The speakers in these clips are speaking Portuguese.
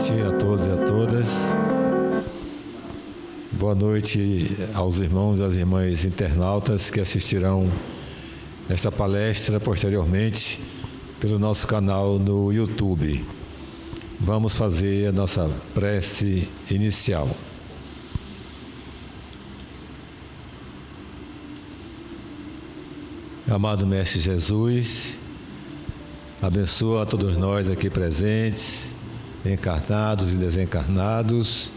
noite a todos e a todas. Boa noite aos irmãos e às irmãs internautas que assistirão esta palestra posteriormente pelo nosso canal no YouTube. Vamos fazer a nossa prece inicial. Amado Mestre Jesus, abençoa a todos nós aqui presentes, encarnados e desencarnados,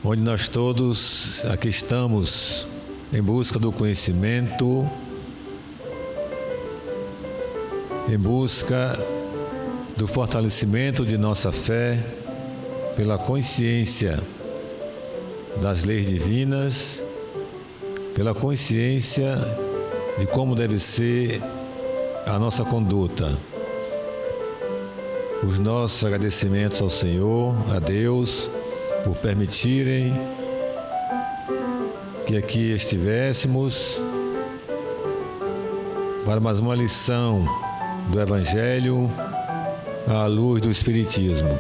onde nós todos aqui estamos em busca do conhecimento, em busca do fortalecimento de nossa fé pela consciência das leis divinas, pela consciência de como deve ser a nossa conduta. Os nossos agradecimentos ao Senhor, a Deus, por permitirem que aqui estivéssemos para mais uma lição do Evangelho à luz do Espiritismo.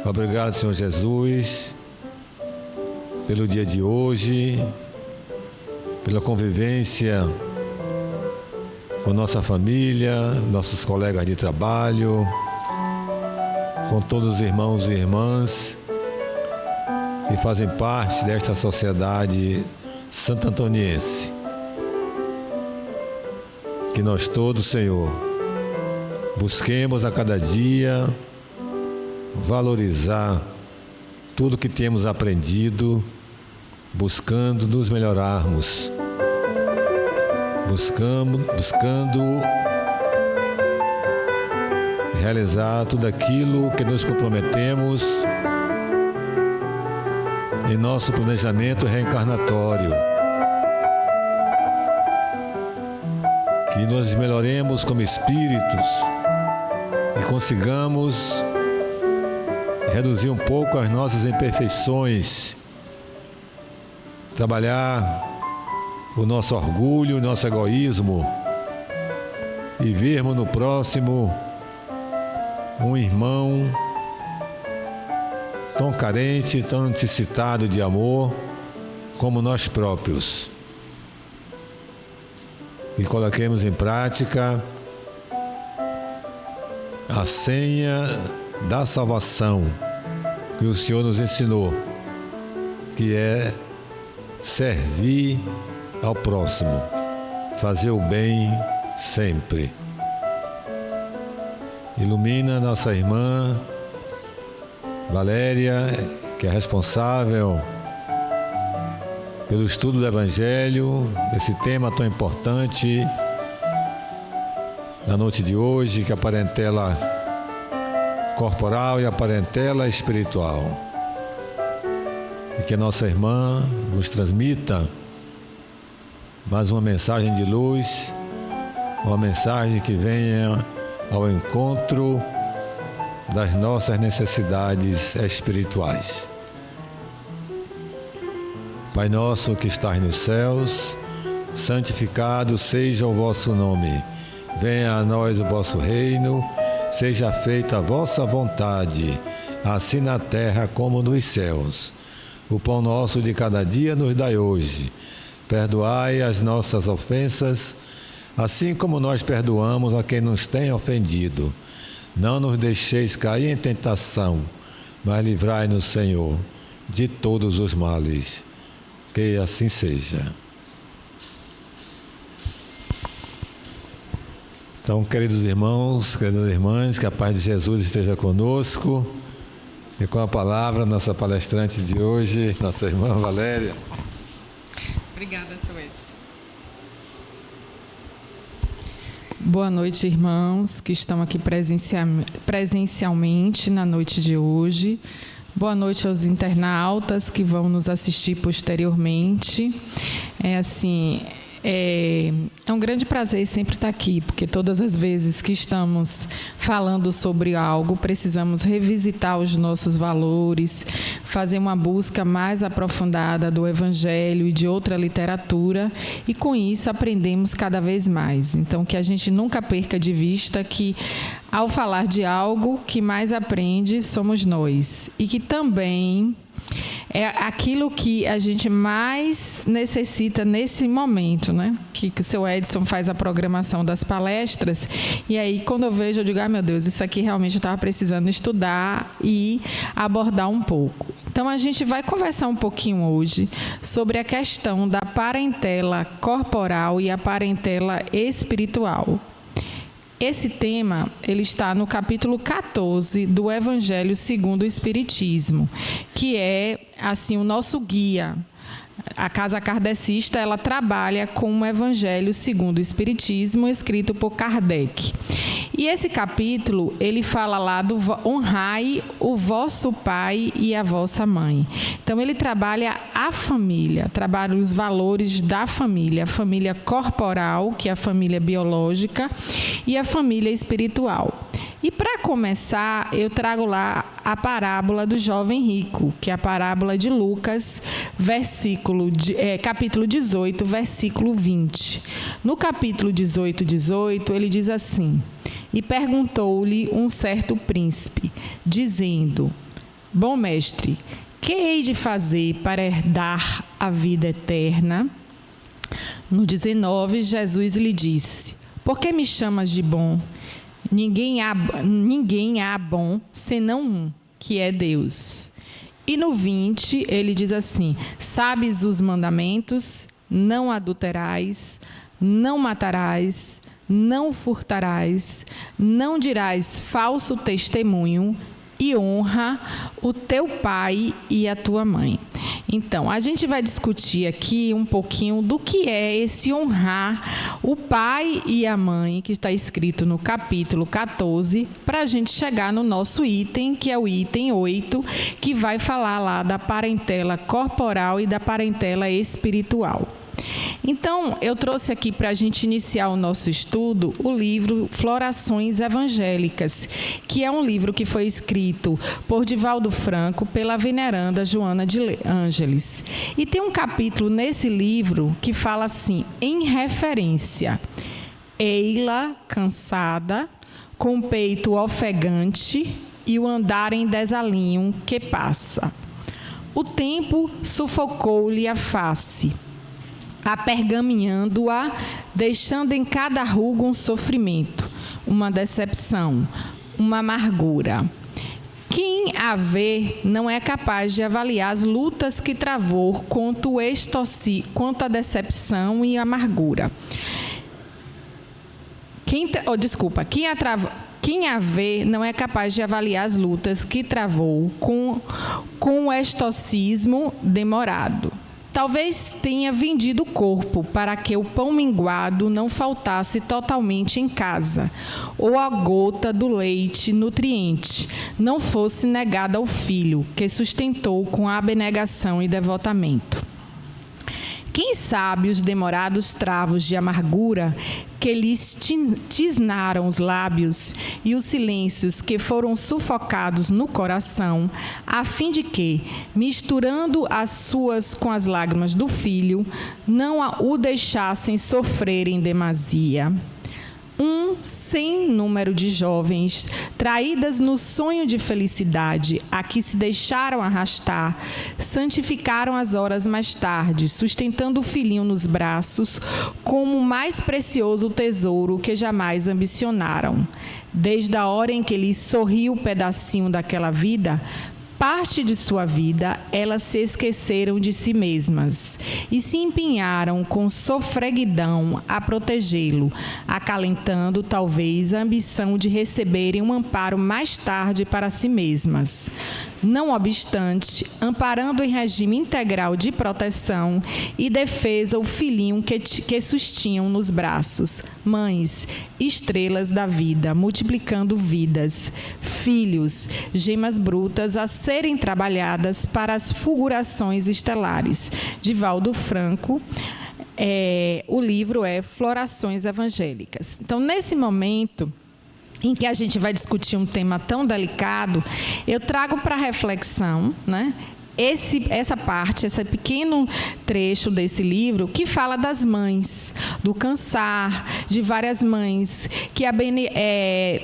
Obrigado, Senhor Jesus, pelo dia de hoje, pela convivência com nossa família, nossos colegas de trabalho, com todos os irmãos e irmãs que fazem parte desta sociedade santo-antoniense. Que nós todos, Senhor, busquemos a cada dia valorizar tudo que temos aprendido, buscando nos melhorarmos, buscando realizar tudo aquilo que nos comprometemos em nosso planejamento reencarnatório. Que nós melhoremos como espíritos e consigamos reduzir um pouco as nossas imperfeições, trabalhar o nosso orgulho, o nosso egoísmo e vermos no próximo um irmão tão carente, tão necessitado de amor como nós próprios. E coloquemos em prática a senha da salvação que o Senhor nos ensinou, que é servir ao próximo, fazer o bem sempre. Ilumina nossa irmã Valéria, que é responsável pelo estudo do Evangelho, esse tema tão importante na noite de hoje, que é a parentela corporal e a parentela espiritual. E que a nossa irmã nos transmita mais uma mensagem de luz, uma mensagem que venha ao encontro das nossas necessidades espirituais. Pai nosso que estás nos céus, santificado seja o vosso nome. Venha a nós o vosso reino, seja feita a vossa vontade, assim na terra como nos céus. O pão nosso de cada dia nos dai hoje. Perdoai as nossas ofensas, assim como nós perdoamos a quem nos tem ofendido. Não nos deixeis cair em tentação, mas livrai-nos, Senhor, de todos os males. Que assim seja. Então, queridos irmãos, queridas irmãs, que a paz de Jesus esteja conosco. E com a palavra, nossa palestrante de hoje, nossa irmã Valéria. Obrigada, seu Edson. Boa noite, irmãos que estão aqui presencialmente na noite de hoje. Boa noite aos internautas que vão nos assistir posteriormente. É um grande prazer sempre estar aqui, porque todas as vezes que estamos falando sobre algo, precisamos revisitar os nossos valores, fazer uma busca mais aprofundada do Evangelho e de outra literatura, e com isso aprendemos cada vez mais. Então, que a gente nunca perca de vista que, ao falar de algo, que mais aprende somos nós, e que também é aquilo que a gente mais necessita nesse momento, né? Que o seu Edson faz a programação das palestras, e aí quando eu vejo, eu digo, meu Deus, isso aqui realmente eu estava precisando estudar e abordar um pouco. Então, a gente vai conversar um pouquinho hoje sobre a questão da parentela corporal e a parentela espiritual. Esse tema, ele está no capítulo 14 do Evangelho segundo o Espiritismo, que é, assim, o nosso guia. A Casa Kardecista, ela trabalha com o Evangelho segundo o Espiritismo, escrito por Kardec. E esse capítulo, ele fala lá do honrai o vosso pai e a vossa mãe. Então, ele trabalha a família, trabalha os valores da família, a família corporal, que é a família biológica, e a família espiritual. E, para começar, eu trago lá a parábola do jovem rico, que é a parábola de Lucas, capítulo 18, versículo 20. No capítulo 18, ele diz assim: e perguntou-lhe um certo príncipe, dizendo: bom mestre, que hei de fazer para herdar a vida eterna? No 19, Jesus lhe disse: por que me chamas de bom? Ninguém há bom senão um, que é Deus. E no 20, ele diz assim: sabes os mandamentos? Não adulterarás, não matarás, não furtarás, não dirás falso testemunho, e honra o teu pai e a tua mãe. Então, a gente vai discutir aqui um pouquinho do que é esse honrar o pai e a mãe, que está escrito no capítulo 14, para a gente chegar no nosso item, que é o item 8, que vai falar lá da parentela corporal e da parentela espiritual. Então, eu trouxe aqui para a gente iniciar o nosso estudo o livro Florações Evangélicas, que é um livro que foi escrito por Divaldo Franco pela veneranda Joana de Ângeles. E tem um capítulo nesse livro que fala assim, em referência: ei-la cansada, com o peito ofegante e o andar em desalinho que passa. O tempo sufocou-lhe a face, apergaminhando-a, deixando em cada ruga um sofrimento, uma decepção, uma amargura. Quem a vê não é capaz de avaliar as lutas que travou quanto a decepção e amargura. Quem a vê não é capaz de avaliar as lutas que travou com o estoicismo demorado. Talvez tenha vendido o corpo para que o pão minguado não faltasse totalmente em casa, ou a gota do leite nutriente não fosse negada ao filho, que sustentou com abnegação e devotamento. Quem sabe os demorados travos de amargura que lhes tisnaram os lábios e os silêncios que foram sufocados no coração, a fim de que, misturando as suas com as lágrimas do filho, não o deixassem sofrer em demasia. Sem número de jovens, traídas no sonho de felicidade, a que se deixaram arrastar, santificaram as horas mais tarde, sustentando o filhinho nos braços, como o mais precioso tesouro que jamais ambicionaram. Desde a hora em que lhes sorriu o pedacinho daquela vida, parte de sua vida, elas se esqueceram de si mesmas e se empenharam com sofreguidão a protegê-lo, acalentando talvez a ambição de receberem um amparo mais tarde para si mesmas. Não obstante, amparando em regime integral de proteção e defesa o filhinho que sustinham nos braços, mães, estrelas da vida, multiplicando vidas, filhos, gemas brutas a serem trabalhadas para as fulgurações estelares. Divaldo Franco, O livro é Florações Evangélicas. Então, nesse momento em que a gente vai discutir um tema tão delicado, eu trago para reflexão, né, essa parte, esse pequeno trecho desse livro que fala das mães, do cansar de várias mães que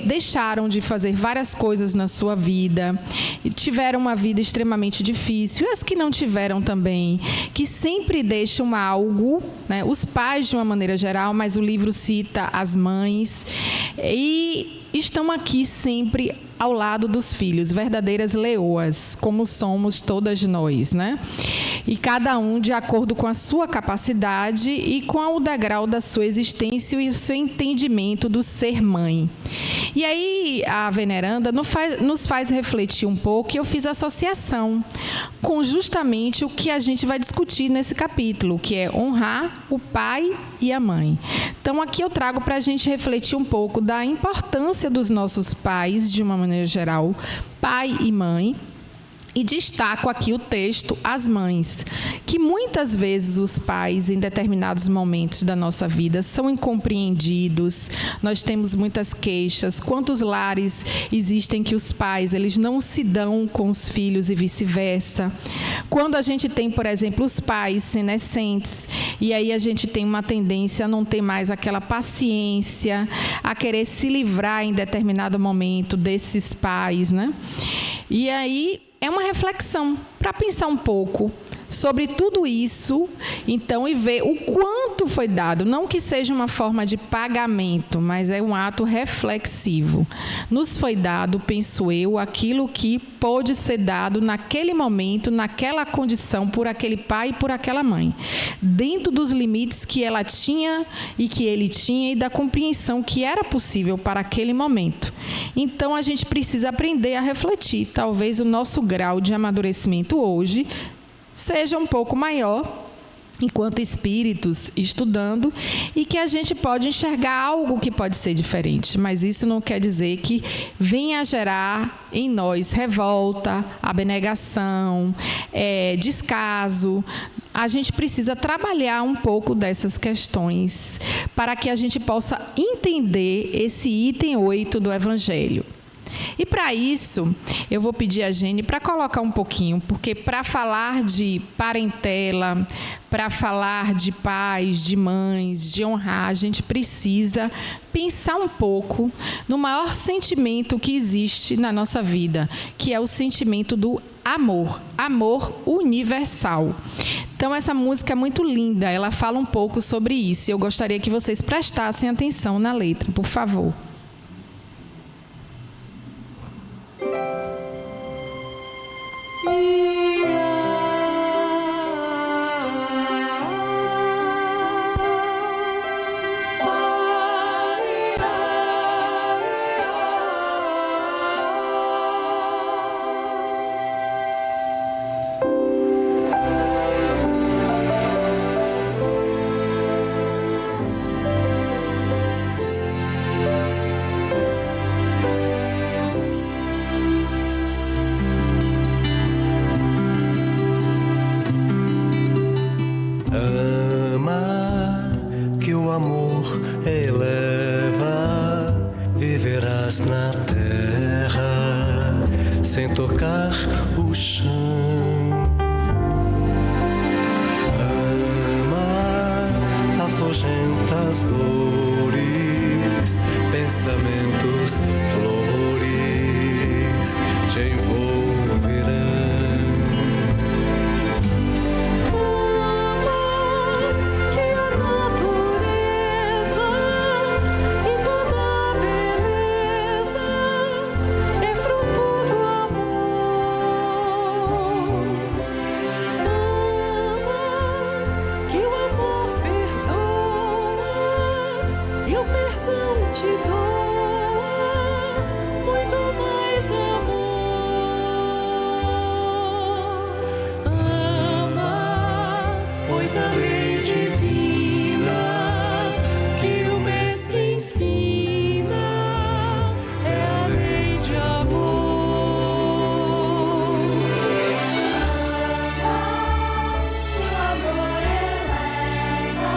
deixaram de fazer várias coisas na sua vida, e tiveram uma vida extremamente difícil, e as que não tiveram também, que sempre deixam algo, né, os pais de uma maneira geral, mas o livro cita as mães, e estão aqui sempre ao lado dos filhos, verdadeiras leoas, como somos todas nós, né? E cada um de acordo com a sua capacidade e com o degrau da sua existência e o seu entendimento do ser mãe. E aí a veneranda nos faz refletir um pouco, e eu fiz associação com justamente o que a gente vai discutir nesse capítulo, que é honrar o pai e a mãe. Então aqui eu trago para a gente refletir um pouco da importância dos nossos pais, de uma maneira geral, pai e mãe, e destaco aqui o texto As Mães, que muitas vezes os pais, em determinados momentos da nossa vida, são incompreendidos, nós temos muitas queixas. Quantos lares existem que os pais eles não se dão com os filhos e vice-versa? Quando a gente tem, por exemplo, os pais senescentes, e aí a gente tem uma tendência a não ter mais aquela paciência, a querer se livrar em determinado momento desses pais, né? E aí é uma reflexão para pensar um pouco sobre tudo isso, então, e ver o quanto foi dado. Não que seja uma forma de pagamento, mas é um ato reflexivo. Nos foi dado, penso eu, aquilo que pôde ser dado naquele momento, naquela condição, por aquele pai e por aquela mãe, dentro dos limites que ela tinha e que ele tinha, e da compreensão que era possível para aquele momento. Então, a gente precisa aprender a refletir. Talvez o nosso grau de amadurecimento hoje seja um pouco maior, enquanto espíritos estudando, e que a gente pode enxergar algo que pode ser diferente, mas isso não quer dizer que venha a gerar em nós revolta, abnegação, descaso. A gente precisa trabalhar um pouco dessas questões para que a gente possa entender esse item 8 do Evangelho. E para isso, eu vou pedir a Gene para colocar um pouquinho, porque para falar de parentela, para falar de pais, de mães, de honrar, a gente precisa pensar um pouco no maior sentimento que existe na nossa vida, que é o sentimento do amor, amor universal. Então, essa música é muito linda, ela fala um pouco sobre isso, e eu gostaria que vocês prestassem atenção na letra, por favor. Na terra, sem tocar o chão. Ama, afugenta as dores, pensamentos, flores te envolverão. A lei divina que o mestre ensina é a lei de amor. Que o amor eleva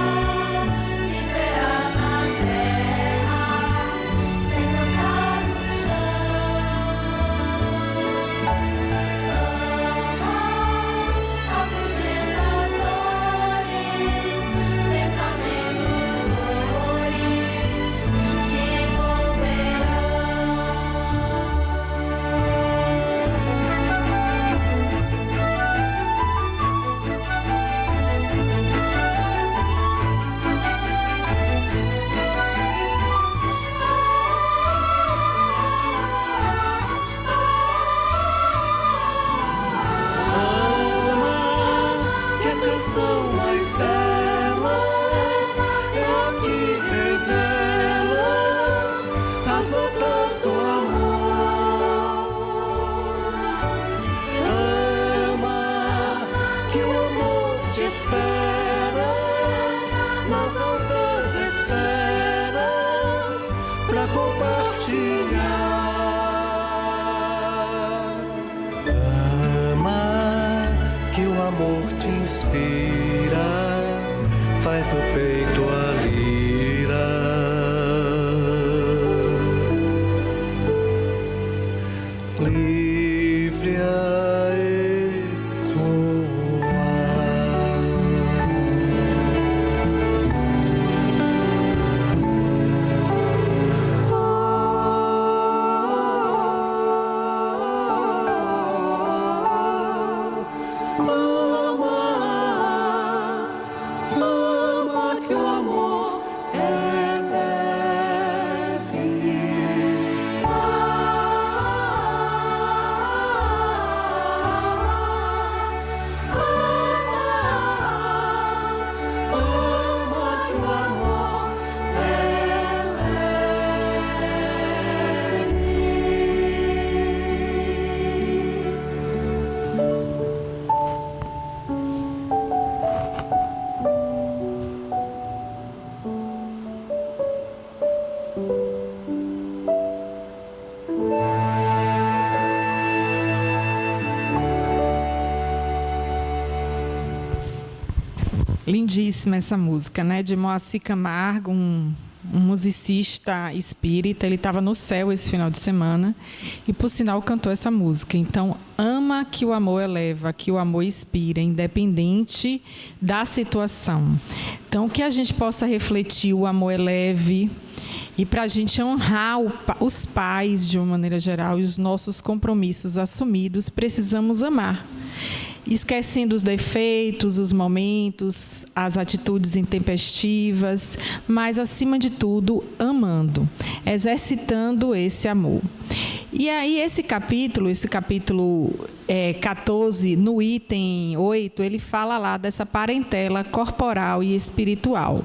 te inspira, faz o peito a lira. Livre a ecoar. Ama que o amor é leve. Ama que o amor é Lindíssima essa música, né? De Moacir Camargo, um musicista espírita. Ele estava no céu esse final de semana e, por sinal, cantou essa música. Então, ama que o amor eleva, que o amor inspira, independente da situação. Então, que a gente possa refletir o amor eleve e para a gente honrar os pais, de uma maneira geral, e os nossos compromissos assumidos, precisamos amar. Esquecendo os defeitos, os momentos, as atitudes intempestivas, mas, acima de tudo, amando, exercitando esse amor. E aí, esse capítulo 14, no item 8, ele fala lá dessa parentela corporal e espiritual.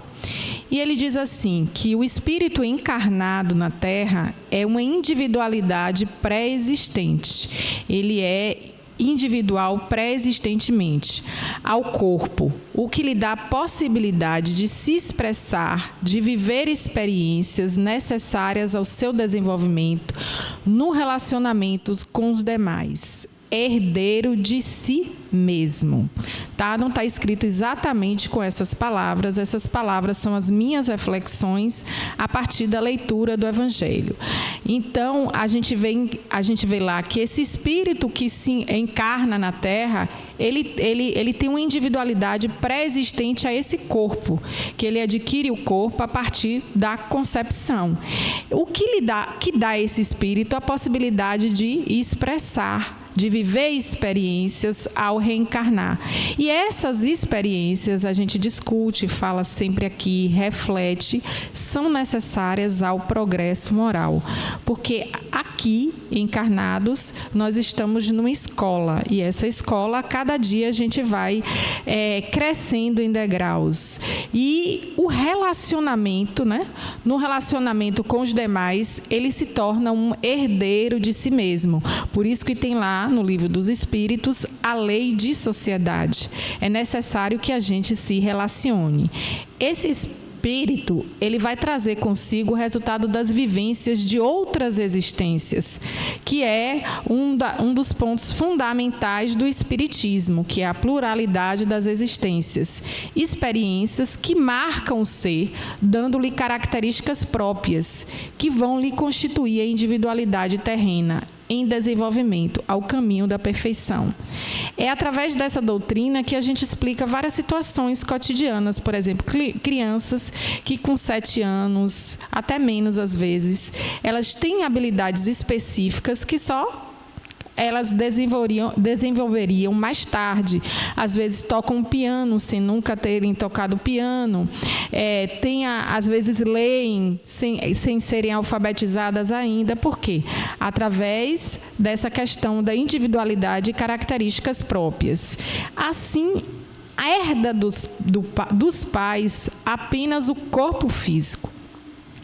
E ele diz assim, que o espírito encarnado na Terra é uma individualidade pré-existente. Ele é individual pré-existentemente ao corpo, o que lhe dá a possibilidade de se expressar, de viver experiências necessárias ao seu desenvolvimento no relacionamento com os demais, herdeiro de si mesmo. Tá? Não está escrito exatamente com essas palavras são as minhas reflexões a partir da leitura do Evangelho. Então, a gente vê lá que esse espírito que se encarna na Terra, ele tem uma individualidade pré-existente a esse corpo, que ele adquire o corpo a partir da concepção. O que dá a esse espírito a possibilidade de expressar, de viver experiências ao reencarnar. E essas experiências a gente discute, fala sempre aqui, reflete, são necessárias ao progresso moral. Porque aqui, encarnados, nós estamos numa escola. E essa escola, a cada dia, a gente vai crescendo em degraus. E o relacionamento, né? No relacionamento com os demais, ele se torna um herdeiro de si mesmo. Por isso que tem lá, no Livro dos Espíritos, a lei de sociedade. É necessário que a gente se relacione. Esse espírito, ele vai trazer consigo o resultado das vivências de outras existências, que é um dos pontos fundamentais do espiritismo, que é a pluralidade das existências. Experiências que marcam o ser, dando-lhe características próprias, que vão lhe constituir a individualidade terrena em desenvolvimento, ao caminho da perfeição. É através dessa doutrina que a gente explica várias situações cotidianas, por exemplo, crianças que com 7 anos, até menos às vezes, elas têm habilidades específicas que só elas desenvolveriam mais tarde. Às vezes tocam piano sem nunca terem tocado piano, às vezes leem sem serem alfabetizadas ainda. Por quê? Através dessa questão da individualidade e características próprias. Assim, herda dos pais apenas o corpo físico,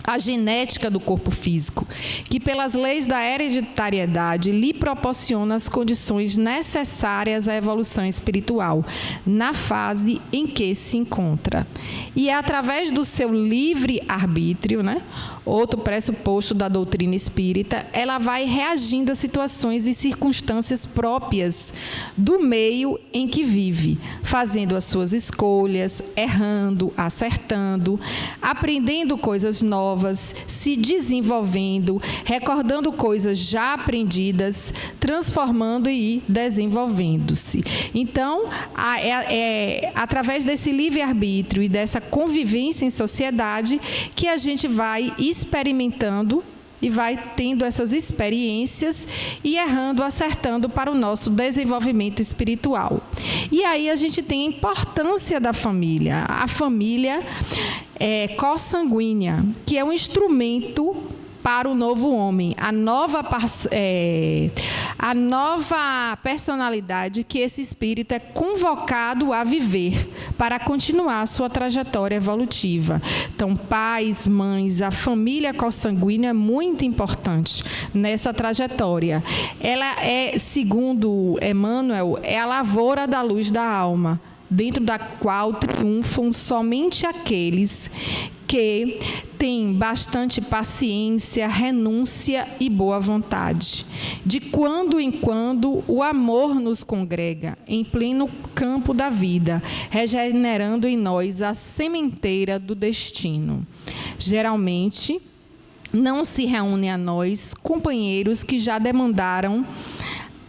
a genética do corpo físico, que pelas leis da hereditariedade lhe proporciona as condições necessárias à evolução espiritual, na fase em que se encontra. E é através do seu livre arbítrio, né, outro pressuposto da doutrina espírita, ela vai reagindo a situações e circunstâncias próprias do meio em que vive, fazendo as suas escolhas, errando, acertando, aprendendo coisas novas, se desenvolvendo, recordando coisas já aprendidas, transformando e desenvolvendo-se. Então, através desse livre-arbítrio e dessa convivência em sociedade que a gente vai experimentando e vai tendo essas experiências e errando, acertando para o nosso desenvolvimento espiritual. E aí a gente tem a importância da família. A família consanguínea, que é um instrumento para o novo homem, a nova personalidade que esse espírito é convocado a viver para continuar a sua trajetória evolutiva. Então, pais, mães, a família consanguínea é muito importante nessa trajetória. Ela é, segundo Emmanuel, é a lavoura da luz da alma, dentro da qual triunfam somente aqueles que têm bastante paciência, renúncia e boa vontade. De quando em quando, o amor nos congrega em pleno campo da vida, regenerando em nós a sementeira do destino. Geralmente, não se reúnem a nós companheiros que já demandaram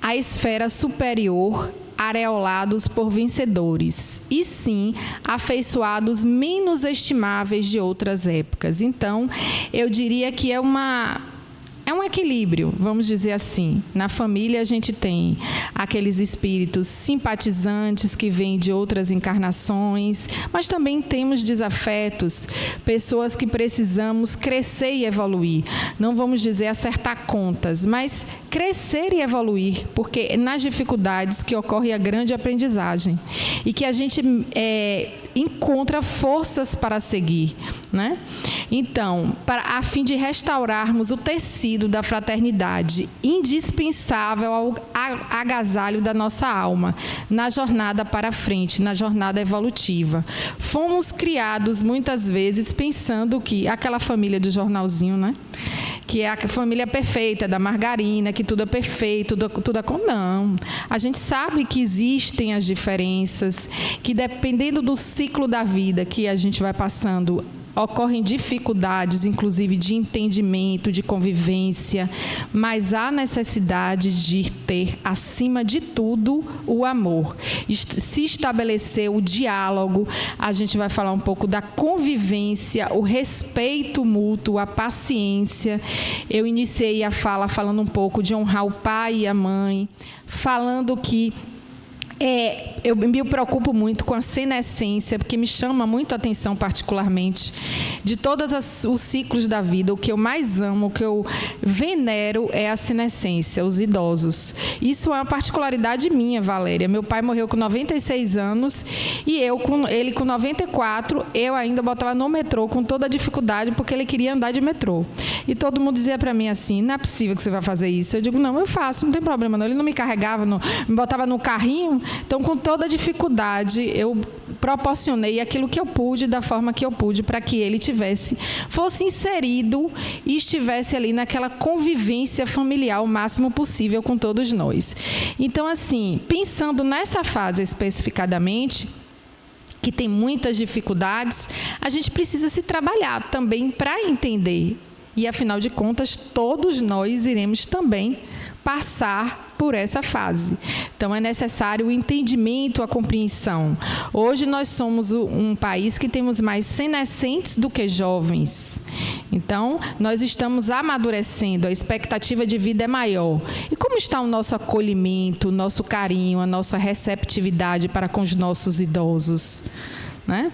a esfera superior, areolados por vencedores, e sim afeiçoados menos estimáveis de outras épocas. Então, eu diria que é um equilíbrio, vamos dizer assim. Na família a gente tem aqueles espíritos simpatizantes que vêm de outras encarnações, mas também temos desafetos, pessoas que precisamos crescer e evoluir. Não vamos dizer acertar contas, mas crescer e evoluir, porque nas dificuldades que ocorre a grande aprendizagem e que a gente encontra forças para seguir, né? Então, a fim de restaurarmos o tecido da fraternidade, indispensável ao agasalho da nossa alma, na jornada para frente, na jornada evolutiva. Fomos criados, muitas vezes, pensando que aquela família do jornalzinho, né? Que é a família perfeita, da margarina, que tudo é perfeito, tudo é... Não. A gente sabe que existem as diferenças, que dependendo do ciclo da vida que a gente vai passando, ocorrem dificuldades, inclusive de entendimento, de convivência, mas há necessidade de ter, acima de tudo, o amor. Se estabelecer o diálogo, a gente vai falar um pouco da convivência, o respeito mútuo, a paciência. Eu iniciei a fala falando um pouco de honrar o pai e a mãe, falando que eu me preocupo muito com a senescência, porque me chama muito a atenção, particularmente, de todos os ciclos da vida. O que eu mais amo, o que eu venero é a senescência, os idosos. Isso é uma particularidade minha, Valéria. Meu pai morreu com 96 anos e ele com 94, eu ainda botava no metrô com toda a dificuldade, porque ele queria andar de metrô. E todo mundo dizia para mim assim, não é possível que você vai fazer isso. Eu digo, não, eu faço, não tem problema não. Ele não me carregava, me botava no carrinho. Então, com toda a dificuldade, eu proporcionei aquilo que eu pude, da forma que eu pude, para que ele fosse inserido e estivesse ali naquela convivência familiar o máximo possível com todos nós. Então, assim, pensando nessa fase especificadamente, que tem muitas dificuldades, a gente precisa se trabalhar também para entender. E, afinal de contas, todos nós iremos também passar por essa fase. Então, é necessário o entendimento, a compreensão. Hoje, nós somos um país que temos mais senescentes do que jovens. Então, nós estamos amadurecendo, a expectativa de vida é maior. E como está o nosso acolhimento, o nosso carinho, a nossa receptividade para com os nossos idosos, né?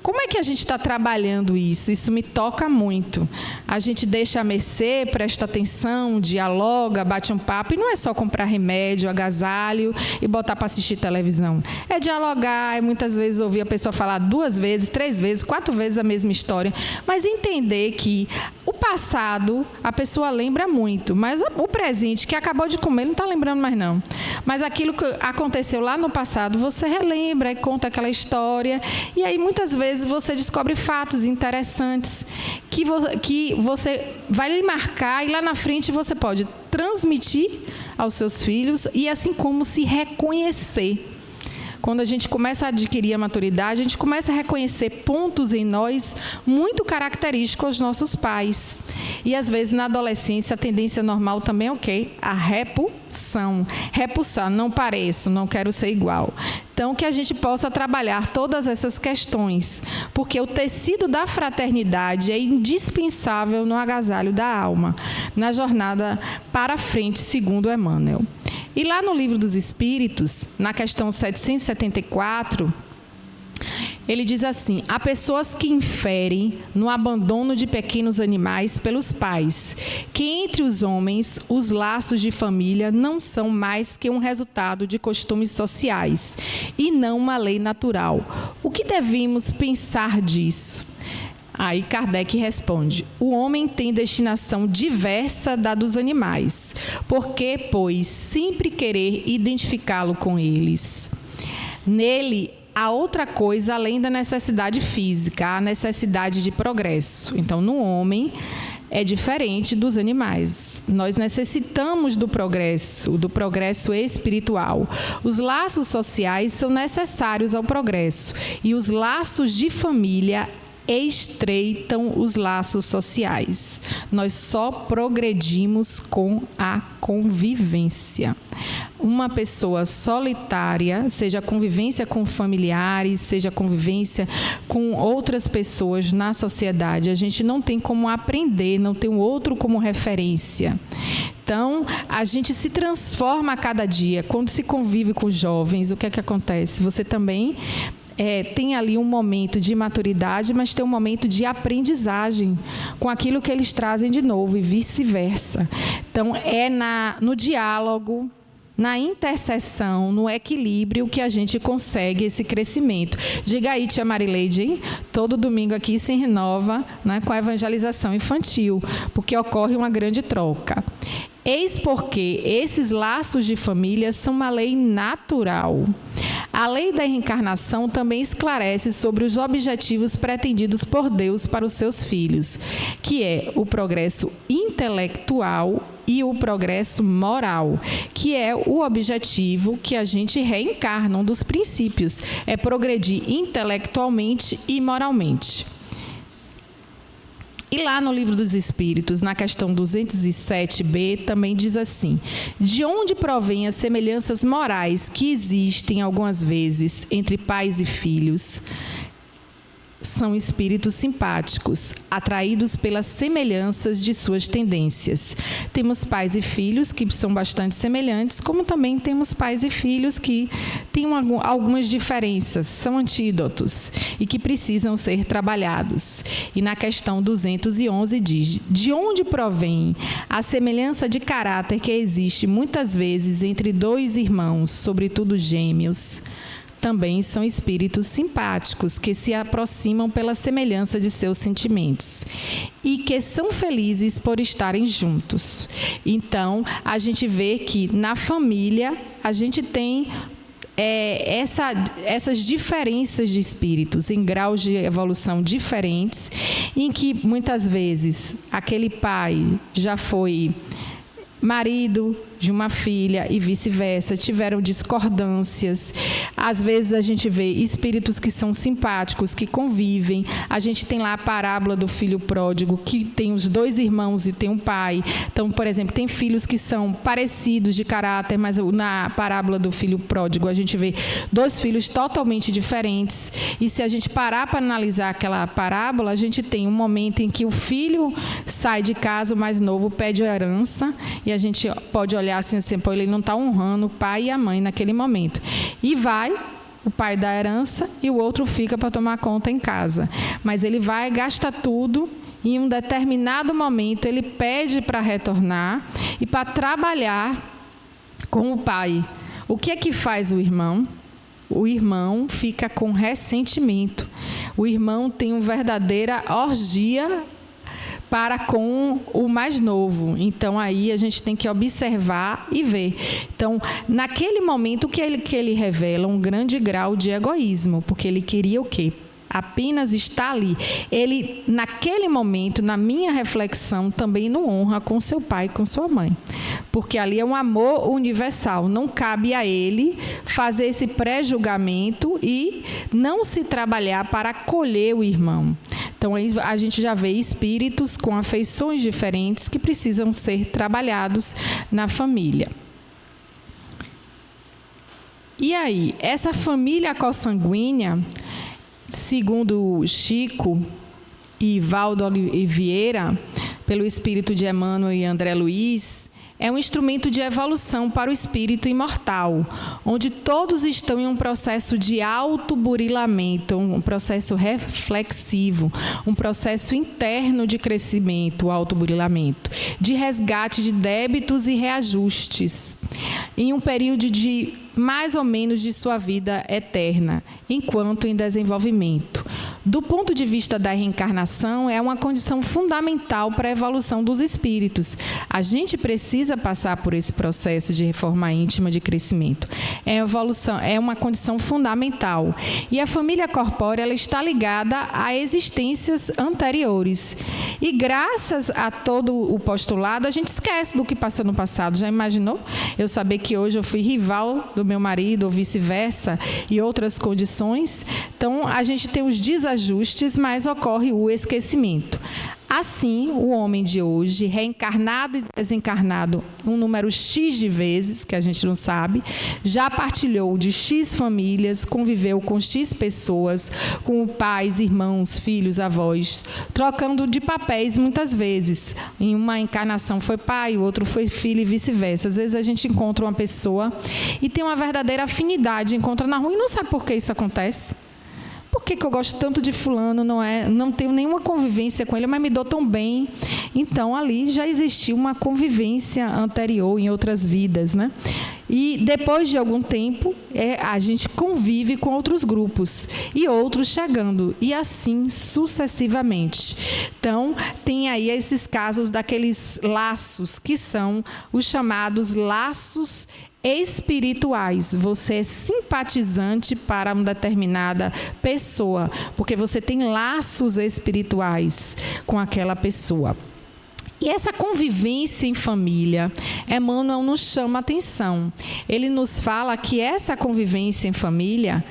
Como é que a gente está trabalhando isso? Isso me toca muito. A gente deixa a mercê, presta atenção, dialoga, bate um papo. E não é só comprar remédio, agasalho e botar para assistir televisão. É dialogar, é muitas vezes ouvir a pessoa falar 2 vezes, 3 vezes, 4 vezes a mesma história. Mas entender que o passado a pessoa lembra muito, mas o presente que acabou de comer, ele não está lembrando mais não. Mas aquilo que aconteceu lá no passado, você relembra e conta aquela história. E aí, muitas vezes, você descobre fatos interessantes que você vai lhe marcar e lá na frente você pode transmitir aos seus filhos e assim como se reconhecer. Quando a gente começa a adquirir a maturidade, a gente começa a reconhecer pontos em nós muito característicos aos nossos pais. E, às vezes, na adolescência, a tendência normal também é o quê? A repulsão. Repulsar, não pareço, não quero ser igual. Então, que a gente possa trabalhar todas essas questões, porque o tecido da fraternidade é indispensável no agasalho da alma, na jornada para frente, segundo Emmanuel. E lá no Livro dos Espíritos, na questão 774, ele diz assim: há pessoas que inferem no abandono de pequenos animais pelos pais, que entre os homens os laços de família não são mais que um resultado de costumes sociais e não uma lei natural. O que devemos pensar disso? Aí Kardec responde: o homem tem destinação diversa da dos animais, porque, pois, sempre querer identificá-lo com eles. Nele há outra coisa além da necessidade física, a necessidade de progresso. Então, no homem é diferente dos animais. Nós necessitamos do progresso espiritual. Os laços sociais são necessários ao progresso e os laços de família estreitam os laços sociais. Nós só progredimos com a convivência. Uma pessoa solitária, seja convivência com familiares, seja convivência com outras pessoas na sociedade, a gente não tem como aprender, não tem o outro como referência. Então, a gente se transforma a cada dia. Quando se convive com jovens, o que é que acontece? Você também tem ali um momento de maturidade, mas tem um momento de aprendizagem com aquilo que eles trazem de novo e vice-versa. Então, é no diálogo, na intercessão, no equilíbrio que a gente consegue esse crescimento. Diga aí, tia Marileide, hein? Todo domingo aqui se renova, né, com a evangelização infantil, porque ocorre uma grande troca. Eis porque esses laços de família são uma lei natural. A lei da reencarnação também esclarece sobre os objetivos pretendidos por Deus para os seus filhos, que é o progresso intelectual e o progresso moral, que é o objetivo que a gente reencarna, um dos princípios, é progredir intelectualmente e moralmente. E lá no Livro dos Espíritos, na questão 207b, também diz assim: de onde provém as semelhanças morais que existem algumas vezes entre pais e filhos? São espíritos simpáticos, atraídos pelas semelhanças de suas tendências. Temos pais e filhos que são bastante semelhantes, como também temos pais e filhos que têm algumas diferenças, são antídotos e que precisam ser trabalhados. E na questão 211 diz: de onde provém a semelhança de caráter que existe muitas vezes entre dois irmãos, sobretudo gêmeos? Também são espíritos simpáticos, que se aproximam pela semelhança de seus sentimentos e que são felizes por estarem juntos. Então, a gente vê que na família a gente tem essas diferenças de espíritos em graus de evolução diferentes, em que muitas vezes aquele pai já foi marido de uma filha e vice-versa, tiveram discordâncias. Às vezes a gente vê espíritos que são simpáticos, que convivem. A gente tem lá a parábola do filho pródigo, que tem os dois irmãos e tem um pai. Então, por exemplo, tem filhos que são parecidos de caráter, mas na parábola do filho pródigo a gente vê dois filhos totalmente diferentes. E se a gente parar para analisar aquela parábola, a gente tem um momento em que o filho sai de casa, o mais novo pede a herança, e a gente pode olhar assim, ele não está honrando o pai e a mãe naquele momento. E vai, o pai dá a herança e o outro fica para tomar conta em casa. Mas ele vai, gasta tudo, e em um determinado momento ele pede para retornar e para trabalhar com o pai. O que é que faz o irmão? O irmão fica com ressentimento. O irmão tem uma verdadeira orgia para com o mais novo. Então, aí a gente tem que observar e ver. Então, naquele momento que ele revela um grande grau de egoísmo, porque ele queria o quê? Apenas está ali. Ele, naquele momento, na minha reflexão, também não honra com seu pai e com sua mãe. Porque ali é um amor universal. Não cabe a ele fazer esse pré-julgamento e não se trabalhar para acolher o irmão. Então, aí a gente já vê espíritos com afeições diferentes que precisam ser trabalhados na família. E aí, essa família consanguínea, segundo Chico e Valdo Oliveira, pelo espírito de Emmanuel e André Luiz, é um instrumento de evolução para o espírito imortal, onde todos estão em um processo de autoburilamento, um processo reflexivo, um processo interno de crescimento, autoburilamento, de resgate de débitos e reajustes, em um período de mais ou menos de sua vida eterna, enquanto em desenvolvimento. Do ponto de vista da reencarnação, é uma condição fundamental para a evolução dos espíritos. A gente precisa passar por esse processo de reforma íntima, de crescimento. É uma condição fundamental. E a família corpórea, ela está ligada a existências anteriores. E graças a todo o postulado, a gente esquece do que passou no passado. Já imaginou? Eu saber que hoje eu fui rival do meu marido, ou vice-versa, e outras condições. Então, a gente tem os desajustes, mas ocorre o esquecimento. Assim, o homem de hoje, reencarnado e desencarnado um número X de vezes, que a gente não sabe, já partilhou de X famílias, conviveu com X pessoas, com pais, irmãos, filhos, avós, trocando de papéis muitas vezes. Em uma encarnação foi pai, o outro foi filho e vice-versa. Às vezes a gente encontra uma pessoa e tem uma verdadeira afinidade, encontra na rua e não sabe por que isso acontece. Por que eu gosto tanto de fulano, não tenho nenhuma convivência com ele, mas me dou tão bem. Então, ali já existiu uma convivência anterior em outras vidas, né? E depois de algum tempo, a gente convive com outros grupos e outros chegando, e assim sucessivamente. Então, tem aí esses casos daqueles laços, que são os chamados laços espirituais. Você é simpatizante para uma determinada pessoa, porque você tem laços espirituais com aquela pessoa. E essa convivência em família, Emmanuel nos chama a atenção. Ele nos fala que essa convivência em família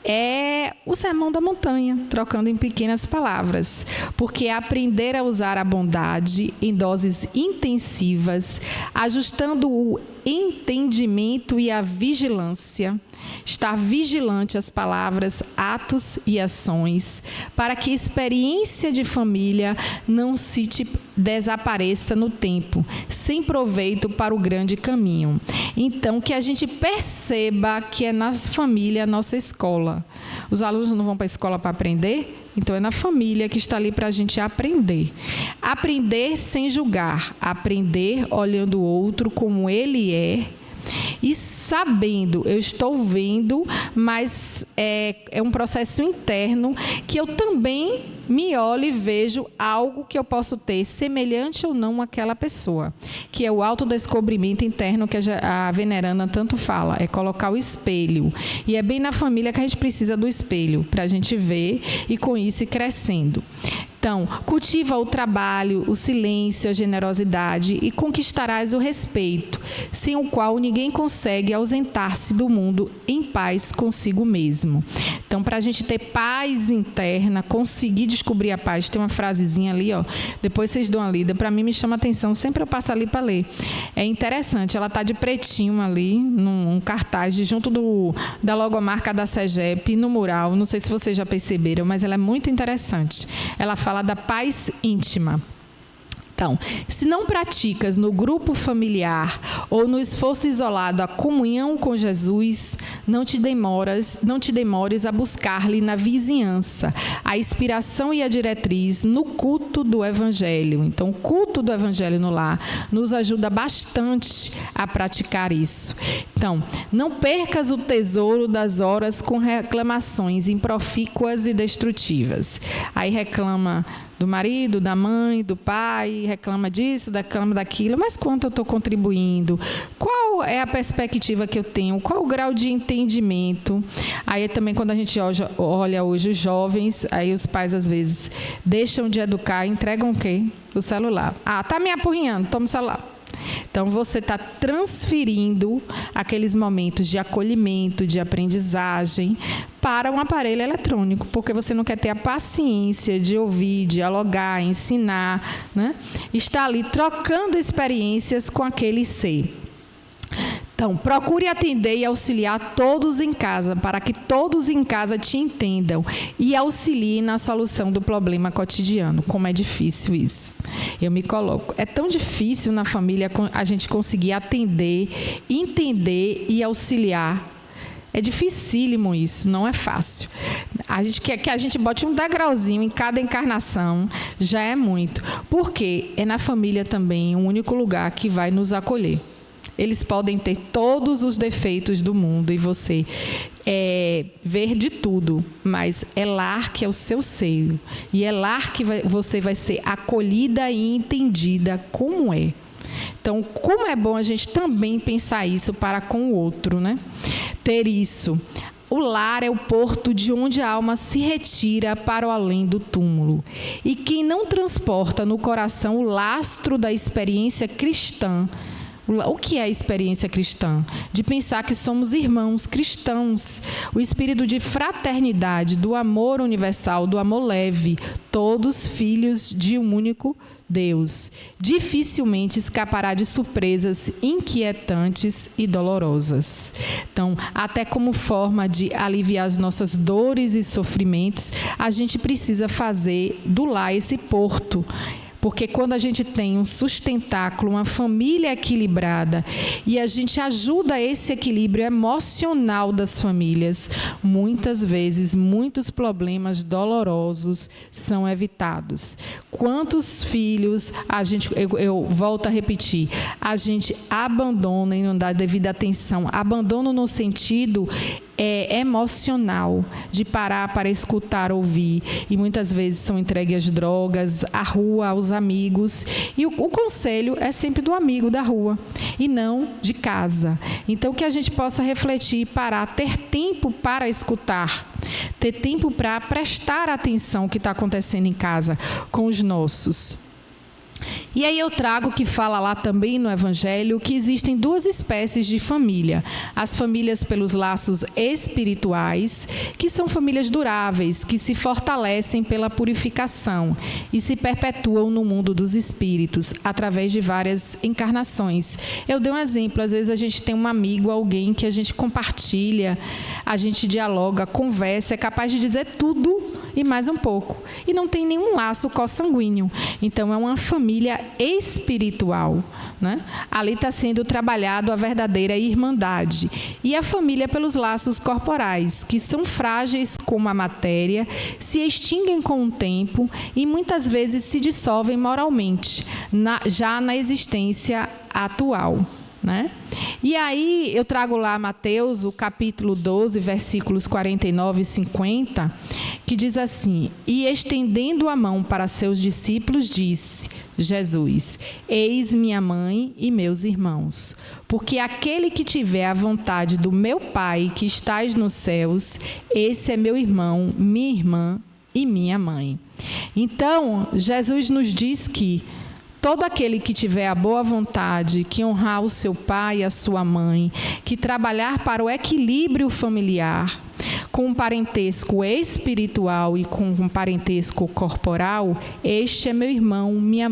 é o sermão da montanha, trocando em pequenas palavras, porque é aprender a usar a bondade em doses intensivas, ajustando o entendimento e a vigilância, estar vigilante às palavras, atos e ações, para que a experiência de família não se desapareça no tempo, sem proveito para o grande caminho. Então, que a gente perceba que é na família a nossa escola. Os alunos não vão para a escola para aprender? Então, é na família que está ali para a gente aprender. Aprender sem julgar, aprender olhando o outro como ele é, e sabendo, eu estou vendo, mas é um processo interno que eu também me olho e vejo algo que eu posso ter semelhante ou não àquela pessoa, que é o autodescobrimento interno que a veneranda tanto fala, é colocar o espelho. E é bem na família que a gente precisa do espelho, para a gente ver e com isso ir crescendo. Então, cultiva o trabalho, o silêncio, a generosidade e conquistarás o respeito, sem o qual ninguém consegue ausentar-se do mundo em paz consigo mesmo. Então, para a gente ter paz interna, conseguir descobrir a paz, tem uma frasezinha ali, ó, depois vocês dão uma lida, para mim me chama a atenção, sempre eu passo ali para ler. É interessante, ela está de pretinho ali, num cartaz, junto da logomarca da SEGEP, no mural, não sei se vocês já perceberam, mas ela é muito interessante. Ela fala da paz íntima. Então, se não praticas no grupo familiar ou no esforço isolado a comunhão com Jesus, não te demores a buscar-lhe na vizinhança a inspiração e a diretriz no culto do Evangelho. Então, o culto do Evangelho no lar nos ajuda bastante a praticar isso. Então, não percas o tesouro das horas com reclamações improfícuas e destrutivas. Aí reclama do marido, da mãe, do pai, reclama disso, reclama daquilo, mas quanto eu estou contribuindo? Qual é a perspectiva que eu tenho? Qual o grau de entendimento? Aí também, quando a gente olha hoje os jovens, aí os pais às vezes deixam de educar e entregam o quê? O celular. Ah, tá me apurrinhando, toma o celular. Então, você está transferindo aqueles momentos de acolhimento, de aprendizagem, para um aparelho eletrônico, porque você não quer ter a paciência de ouvir, dialogar, ensinar, né? Está ali trocando experiências com aquele ser. Então, procure atender e auxiliar todos em casa, para que todos em casa te entendam e auxiliem na solução do problema cotidiano. Como é difícil isso. Eu me coloco. É tão difícil na família a gente conseguir atender, entender e auxiliar. É dificílimo isso, não é fácil. A gente quer que a gente bote um degrauzinho em cada encarnação, já é muito. Porque é na família também o único lugar que vai nos acolher. Eles podem ter todos os defeitos do mundo e você ver de tudo, mas é lá que é o seu seio. E é lá que você vai ser acolhida e entendida como é. Então, como é bom a gente também pensar isso para com o outro, né? Ter isso. O lar é o porto de onde a alma se retira para o além do túmulo. E quem não transporta no coração o lastro da experiência cristã. O que é a experiência cristã? De pensar que somos irmãos cristãos. O espírito de fraternidade, do amor universal, do amor leve. Todos filhos de um único Deus. Dificilmente escapará de surpresas inquietantes e dolorosas. Então, até como forma de aliviar as nossas dores e sofrimentos, a gente precisa fazer do lar esse porto. Porque quando a gente tem um sustentáculo, uma família equilibrada, e a gente ajuda esse equilíbrio emocional das famílias, muitas vezes, muitos problemas dolorosos são evitados. Quantos filhos, eu volto a repetir, a gente abandona e não dá devida atenção. Abandono no sentido emocional, de parar para escutar, ouvir, e muitas vezes são entregues às drogas, à rua, aos amigos, e o conselho é sempre do amigo da rua, e não de casa. Então, que a gente possa refletir, parar, ter tempo para escutar, ter tempo para prestar atenção ao que está acontecendo em casa com os nossos. E aí eu trago que fala lá também no Evangelho que existem duas espécies de família. As famílias pelos laços espirituais, que são famílias duráveis, que se fortalecem pela purificação e se perpetuam no mundo dos espíritos, através de várias encarnações. Eu dei um exemplo, às vezes a gente tem um amigo, alguém que a gente compartilha, a gente dialoga, conversa, é capaz de dizer tudo e mais um pouco. E não tem nenhum laço consanguíneo. Então, é uma família espiritual, né? Ali está sendo trabalhado a verdadeira irmandade. E a família pelos laços corporais, que são frágeis como a matéria, se extinguem com o tempo e muitas vezes se dissolvem moralmente, já na existência atual. Né? E aí eu trago lá Mateus, o capítulo 12, versículos 49 e 50, que diz assim: e estendendo a mão para seus discípulos, disse Jesus: eis minha mãe e meus irmãos, porque aquele que tiver a vontade do meu Pai que estás nos céus, esse é meu irmão, minha irmã e minha mãe. Então, Jesus nos diz que todo aquele que tiver a boa vontade, que honrar o seu pai e a sua mãe, que trabalhar para o equilíbrio familiar, com um parentesco espiritual e com um parentesco corporal, este é meu irmão, minha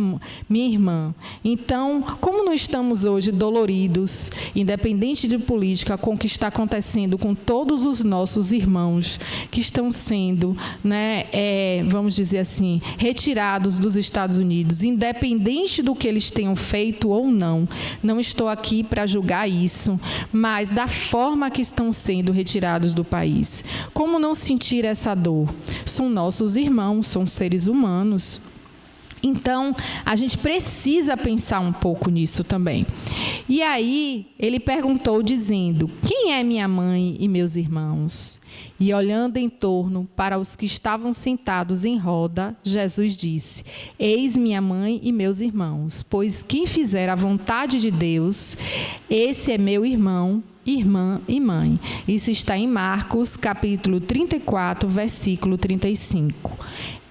irmã. Então, como não estamos hoje doloridos, independente de política, com o que está acontecendo com todos os nossos irmãos que estão sendo, vamos dizer assim, retirados dos Estados Unidos, independente do que eles tenham feito ou não, não estou aqui para julgar isso, mas da forma que estão sendo retirados do país. Como não sentir essa dor? São nossos irmãos, são seres humanos. Então, a gente precisa pensar um pouco nisso também. E aí, ele perguntou, dizendo: quem é minha mãe e meus irmãos? E olhando em torno para os que estavam sentados em roda, Jesus disse: eis minha mãe e meus irmãos, pois quem fizer a vontade de Deus, esse é meu irmão, irmã e mãe. Isso está em Marcos, capítulo 34, versículo 35.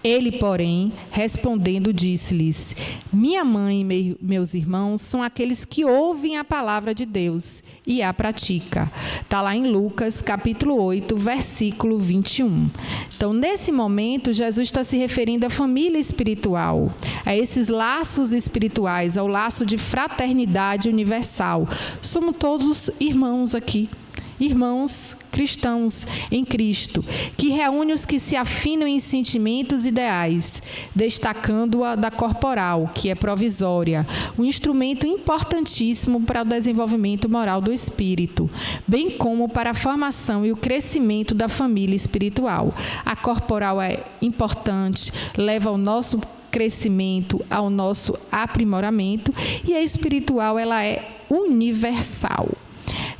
Ele, porém, respondendo, disse-lhes: minha mãe e meus irmãos são aqueles que ouvem a palavra de Deus e a praticam. Está lá em Lucas, capítulo 8, versículo 21. Então, nesse momento, Jesus está se referindo à família espiritual, a esses laços espirituais, ao laço de fraternidade universal. Somos todos irmãos aqui. Irmãos cristãos em Cristo, que reúne os que se afinam em sentimentos ideais, destacando a da corporal, que é provisória, um instrumento importantíssimo para o desenvolvimento moral do espírito, bem como para a formação e o crescimento da família espiritual. A corporal é importante, leva ao nosso crescimento, ao nosso aprimoramento, e a espiritual ela é universal.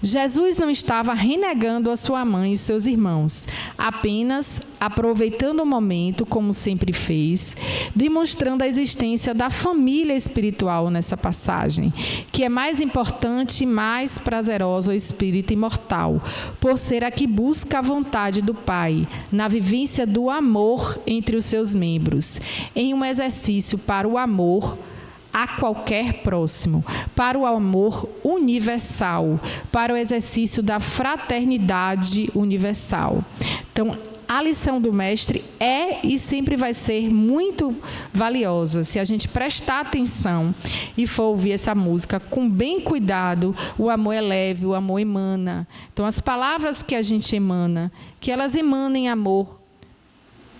Jesus não estava renegando a sua mãe e os seus irmãos, apenas aproveitando o momento, como sempre fez, demonstrando a existência da família espiritual nessa passagem, que é mais importante e mais prazerosa ao espírito imortal, por ser a que busca a vontade do Pai, na vivência do amor entre os seus membros, em um exercício para o amor a qualquer próximo, para o amor universal, para o exercício da fraternidade universal. Então, a lição do mestre é e sempre vai ser muito valiosa. Se a gente prestar atenção e for ouvir essa música com bem cuidado, o amor é leve, o amor emana. Então, as palavras que a gente emana, que elas emanem amor,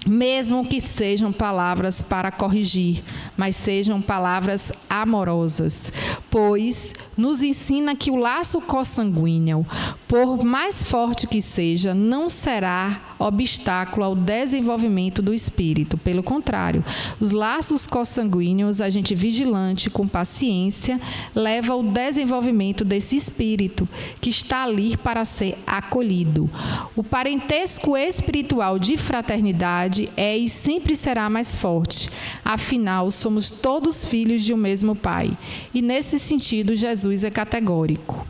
mesmo que sejam palavras para corrigir, mas sejam palavras amorosas, pois nos ensina que o laço consanguíneo, por mais forte que seja, não será obstáculo ao desenvolvimento do espírito. Pelo contrário, os laços consanguíneos, a gente vigilante, com paciência, leva ao desenvolvimento desse espírito que está ali para ser acolhido. O parentesco espiritual de fraternidade é e sempre será mais forte. Afinal, somos todos filhos de um mesmo Pai. E nesse sentido, Jesus é categórico.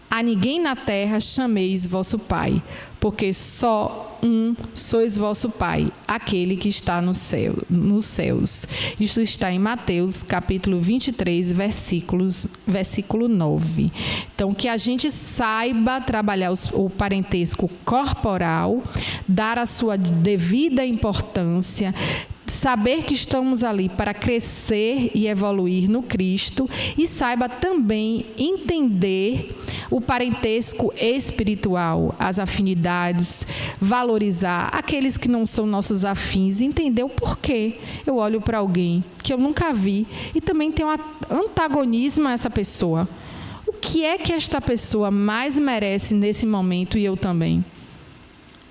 A ninguém na terra chameis vosso Pai, porque só um sois vosso Pai, aquele que está nos céus. Isto está em Mateus, capítulo 23, versículo 9. Então, que a gente saiba trabalhar o parentesco corporal, dar a sua devida importância, saber que estamos ali para crescer e evoluir no Cristo, e saiba também entender o parentesco espiritual, as afinidades, valorizar aqueles que não são nossos afins, entender o porquê eu olho para alguém que eu nunca vi e também tem um antagonismo a essa pessoa. O que é que esta pessoa mais merece nesse momento e eu também?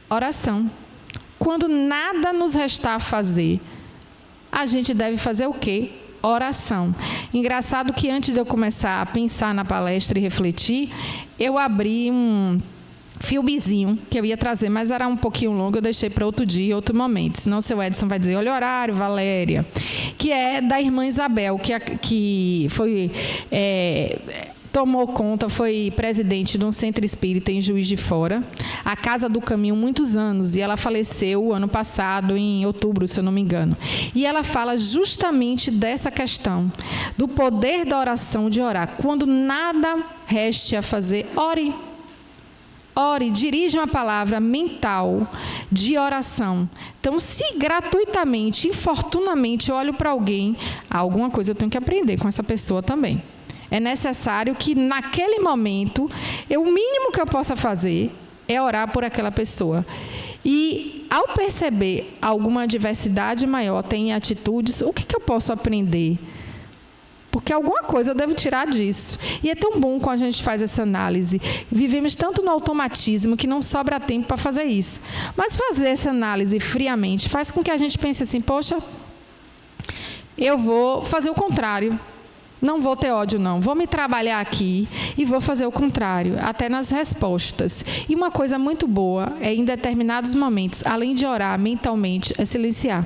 Oração. Quando nada nos restar a fazer, a gente deve fazer o quê? Oração. Engraçado que antes de eu começar a pensar na palestra e refletir, eu abri um filmezinho que eu ia trazer, mas era um pouquinho longo, eu deixei para outro dia, outro momento. Senão o seu Edson vai dizer: olha o horário, Valéria. Que é da irmã Isabel, que foi... tomou conta, foi presidente de um centro espírita em Juiz de Fora, a Casa do Caminho, muitos anos, e ela faleceu ano passado, em outubro, se eu não me engano. E ela fala justamente dessa questão, do poder da oração, de orar. Quando nada reste a fazer, ore. Ore, dirija uma palavra mental de oração. Então, se gratuitamente, infortunamente, eu olho para alguém, alguma coisa eu tenho que aprender com essa pessoa também. É necessário que, naquele momento, o mínimo que eu possa fazer é orar por aquela pessoa. E, ao perceber alguma diversidade maior, tem atitudes, o que eu posso aprender? Porque alguma coisa eu devo tirar disso. E é tão bom quando a gente faz essa análise. Vivemos tanto no automatismo que não sobra tempo para fazer isso. Mas fazer essa análise friamente faz com que a gente pense assim: poxa, eu vou fazer o contrário. Não vou ter ódio, não. Vou me trabalhar aqui e vou fazer o contrário, até nas respostas. E uma coisa muito boa é, em determinados momentos, além de orar mentalmente, é silenciar.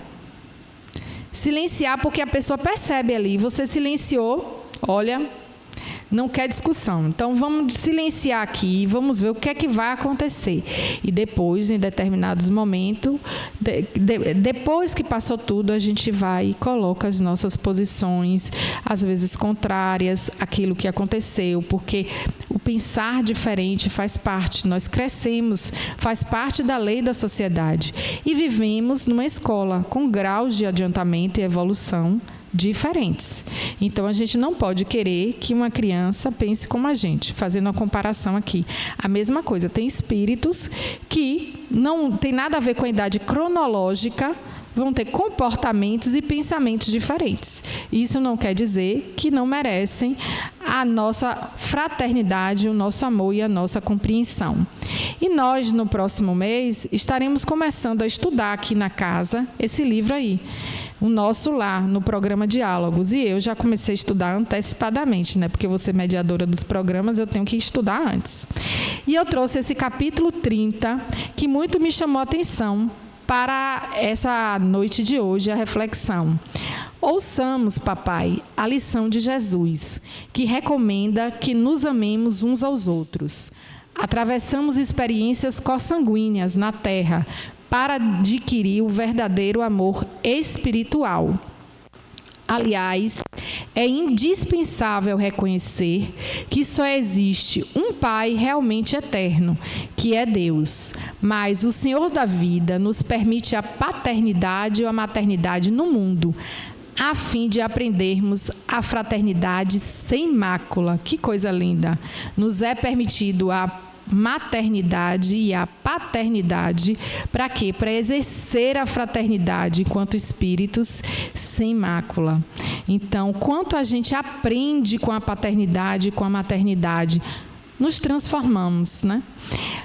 Silenciar porque a pessoa percebe ali. Você silenciou, olha, não quer discussão. Então, vamos silenciar aqui, vamos ver o que é que vai acontecer. E depois, em determinados momentos, depois que passou tudo, a gente vai e coloca as nossas posições, às vezes contrárias àquilo que aconteceu, porque o pensar diferente faz parte, nós crescemos, faz parte da lei da sociedade. E vivemos numa escola com graus de adiantamento e evolução diferentes. Então, a gente não pode querer que uma criança pense como a gente, fazendo uma comparação aqui. A mesma coisa, tem espíritos que não tem nada a ver com a idade cronológica, vão ter comportamentos e pensamentos diferentes. Isso não quer dizer que não merecem a nossa fraternidade, o nosso amor e a nossa compreensão. E nós, no próximo mês, estaremos começando a estudar aqui na casa esse livro aí, O Nosso Lar, no programa Diálogos. E eu já comecei a estudar antecipadamente, né? Porque eu vou ser mediadora dos programas, eu tenho que estudar antes. E eu trouxe esse capítulo 30, que muito me chamou a atenção para essa noite de hoje, a reflexão. Ouçamos, papai, a lição de Jesus, que recomenda que nos amemos uns aos outros. Atravessamos experiências consanguíneas na Terra para adquirir o verdadeiro amor espiritual. Aliás, é indispensável reconhecer que só existe um Pai realmente eterno, que é Deus. Mas o Senhor da vida nos permite a paternidade ou a maternidade no mundo, a fim de aprendermos a fraternidade sem mácula. Que coisa linda! Nos é permitido a maternidade e a paternidade, para quê? Para exercer a fraternidade enquanto espíritos sem mácula. Então, quanto a gente aprende com a paternidade e com a maternidade, nos transformamos, né?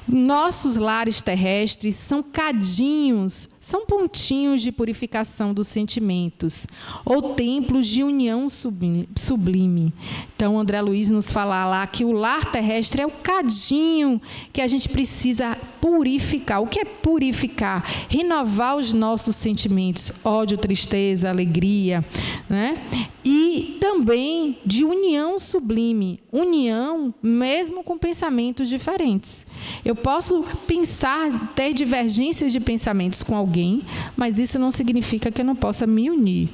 Nossos lares terrestres são cadinhos, são pontinhos de purificação dos sentimentos, ou templos de união sublime. Então, André Luiz nos fala lá que o lar terrestre é o cadinho que a gente precisa purificar. O que é purificar? Renovar os nossos sentimentos, ódio, tristeza, alegria, né? E também de união sublime, união mesmo com pensamentos diferentes. Eu posso pensar, ter divergências de pensamentos com alguém, mas isso não significa que eu não possa me unir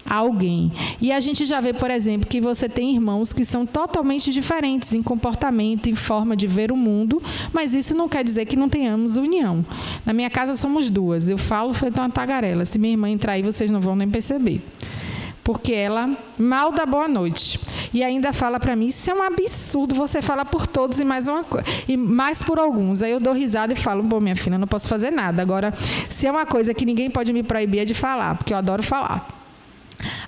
a alguém. E a gente já vê, por exemplo, que você tem irmãos que são totalmente diferentes em comportamento, em forma de ver o mundo, mas isso não quer dizer que não tenhamos união. Na minha casa somos duas, eu falo feito uma tagarela. Se minha irmã entrar aí, vocês não vão nem perceber. Porque ela mal dá boa noite. E ainda fala para mim, isso é um absurdo, você fala por todos e mais uma coisa, e mais por alguns. Aí eu dou risada e falo, bom, minha filha, não posso fazer nada. Agora, se é uma coisa que ninguém pode me proibir é de falar, porque eu adoro falar.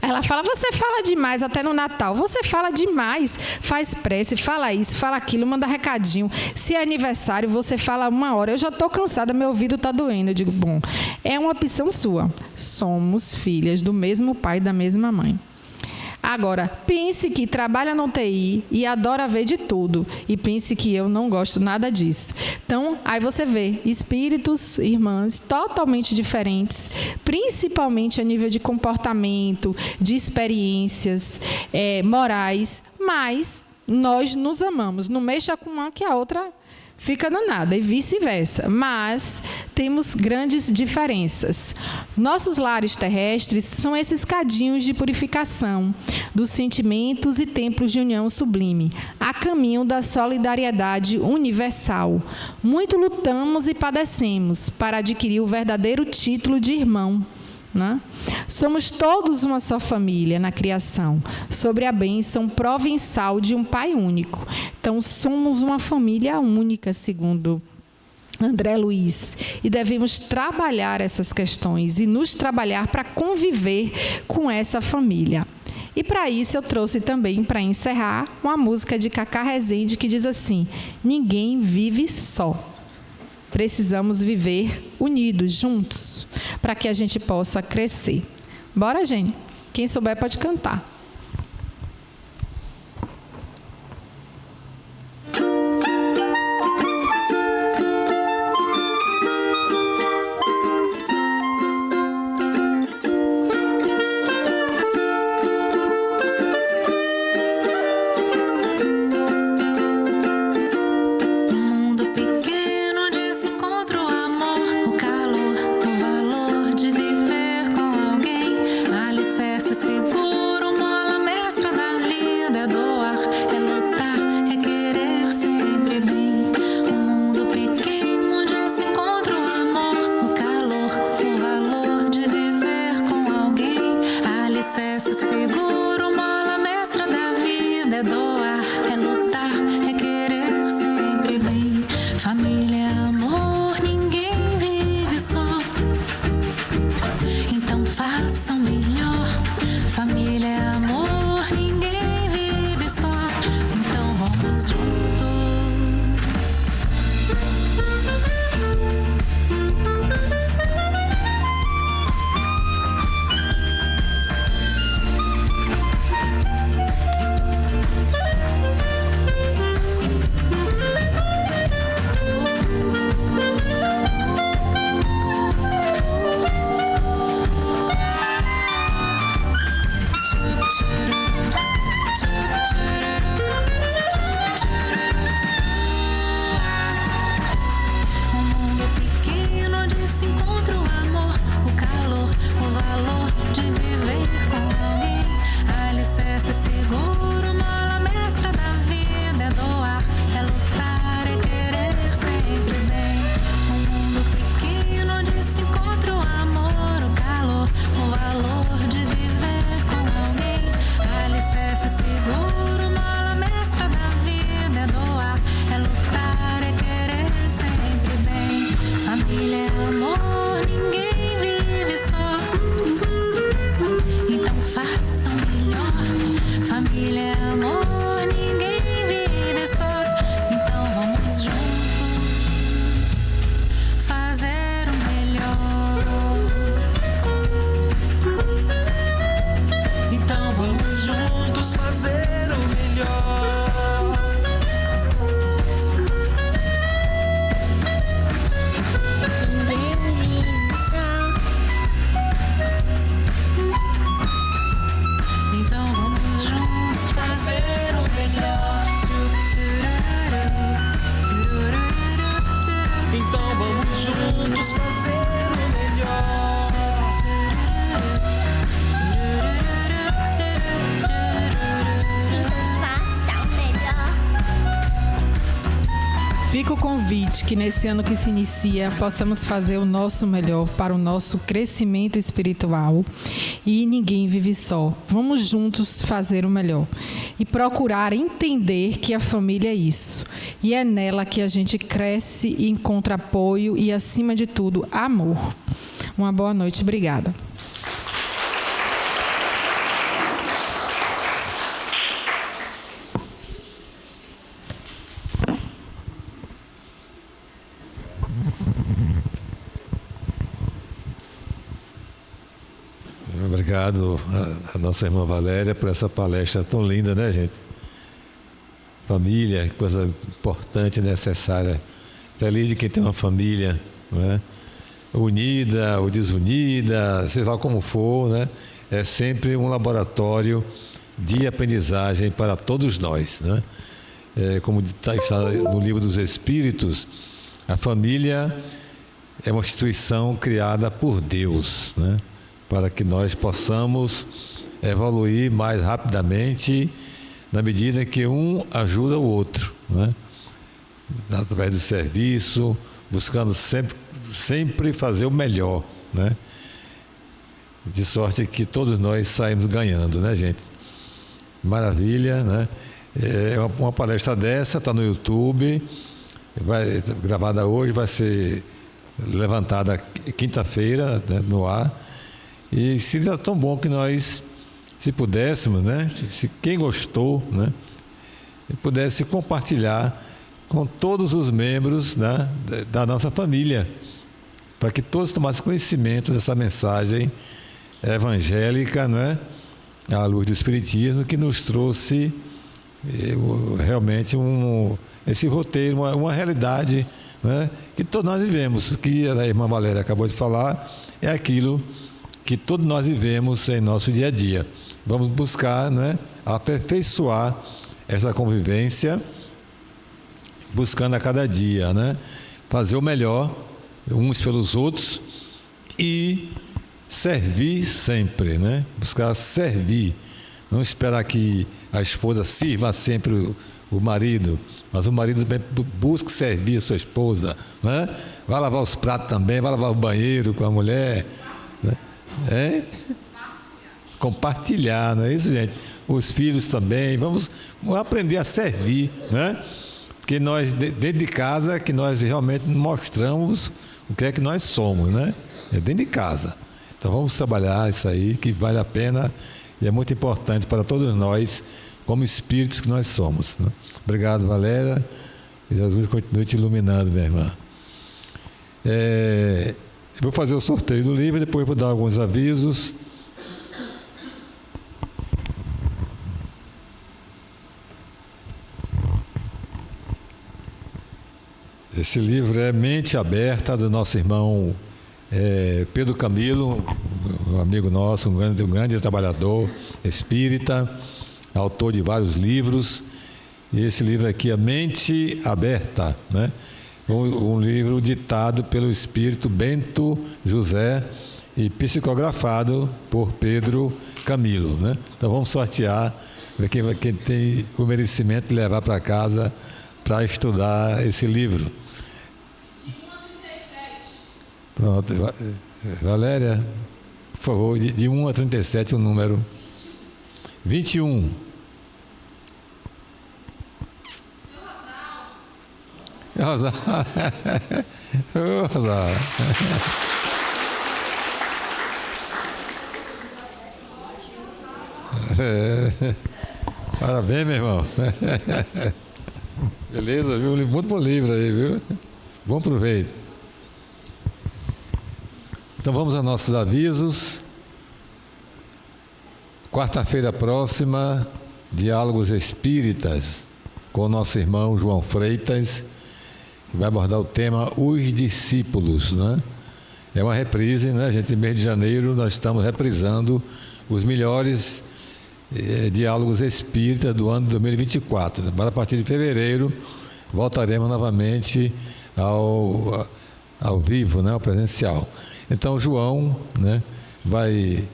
Aí ela fala, você fala demais até no Natal. Você fala demais, faz prece, fala isso, fala aquilo, manda recadinho. Se é aniversário, você fala 1 hora. Eu já estou cansada, meu ouvido está doendo. Eu digo, bom, é uma opção sua. Somos filhas do mesmo pai e da mesma mãe. Agora, pense que trabalha no TI e adora ver de tudo. E pense que eu não gosto nada disso. Então, aí você vê espíritos, irmãs, totalmente diferentes, principalmente a nível de comportamento, de experiências morais, mas nós nos amamos. Não mexa com uma que a outra fica danada e vice-versa, mas temos grandes diferenças. Nossos lares terrestres são esses cadinhos de purificação dos sentimentos e templos de união sublime, a caminho da solidariedade universal. Muito lutamos e padecemos para adquirir o verdadeiro título de irmão, né? Somos todos uma só família na criação, sobre a bênção provençal de um Pai único. Então, somos uma família única, segundo André Luiz, e devemos trabalhar essas questões e nos trabalhar para conviver com essa família. E para isso eu trouxe também, para encerrar, uma música de Cacá Rezende que diz assim, ninguém vive só. Precisamos viver unidos, juntos, para que a gente possa crescer. Bora, gente? Quem souber pode cantar. Fica o convite que nesse ano que se inicia possamos fazer o nosso melhor para o nosso crescimento espiritual. E ninguém vive só. Vamos juntos fazer o melhor e procurar entender que a família é isso. E é nela que a gente cresce e encontra apoio e, acima de tudo, amor. Uma boa noite. Obrigada. Obrigado a nossa irmã Valéria por essa palestra tão linda, né, gente? Família, coisa importante e necessária. Feliz de quem tem uma família, não é? Unida ou desunida, seja lá como for, né? É sempre um laboratório de aprendizagem para todos nós, né? Como está no Livro dos Espíritos, a família é uma instituição criada por Deus, né? Para que nós possamos evoluir mais rapidamente na medida que um ajuda o outro, né? Através do serviço, buscando sempre fazer o melhor, né? De sorte que todos nós saímos ganhando, né, gente? Maravilha, né? Uma palestra dessa está no YouTube, gravada hoje, vai ser levantada quinta-feira, né, no ar. E seria tão bom que nós, se pudéssemos, né, se quem gostou, né, pudesse compartilhar com todos os membros, né, da nossa família, para que todos tomassem conhecimento dessa mensagem evangélica, né, à luz do Espiritismo, que nos trouxe realmente esse roteiro, uma realidade, né, que todos nós vivemos, que a irmã Valéria acabou de falar, é aquilo que todos nós vivemos em nosso dia a dia. Vamos buscar, né, aperfeiçoar essa convivência, buscando a cada dia, né, fazer o melhor uns pelos outros e servir sempre, né, buscar servir. Não esperar que a esposa sirva sempre o marido, mas o marido busca servir a sua esposa, né? Vai lavar os pratos também, vai lavar o banheiro com a mulher, né? Compartilhar, não é isso, gente? Os filhos também, vamos aprender a servir, né? Porque nós, dentro de casa, que nós realmente mostramos o que é que nós somos, né? É dentro de casa. Então vamos trabalhar isso aí, que vale a pena. E é muito importante para todos nós, como espíritos que nós somos, né? Obrigado, Valéria. Que Jesus continue te iluminando, minha irmã. Eu vou fazer o sorteio do livro, depois vou dar alguns avisos. Esse livro é Mente Aberta, do nosso irmão Pedro Camilo, um amigo nosso, um grande trabalhador espírita, autor de vários livros. E esse livro aqui é Mente Aberta, né? Um livro ditado pelo espírito Bento José e psicografado por Pedro Camilo, né? Então vamos sortear quem tem o merecimento de levar para casa para estudar esse livro. Pronto. Valéria, por favor, de 1 a 37 o número. 21. Rosal. Rosal. Parabéns, meu irmão. Beleza, viu? Muito bom livro aí, viu? Bom proveito. Então vamos aos nossos avisos. Quarta-feira próxima, Diálogos Espíritas, com o nosso irmão João Freitas, que vai abordar o tema Os Discípulos, né? É uma reprise, né? A gente, mês de janeiro, nós estamos reprisando os melhores diálogos espíritas do ano de 2024. Mas a partir de fevereiro, voltaremos novamente ao vivo, né? Ao presencial. Então, o João, né, vai,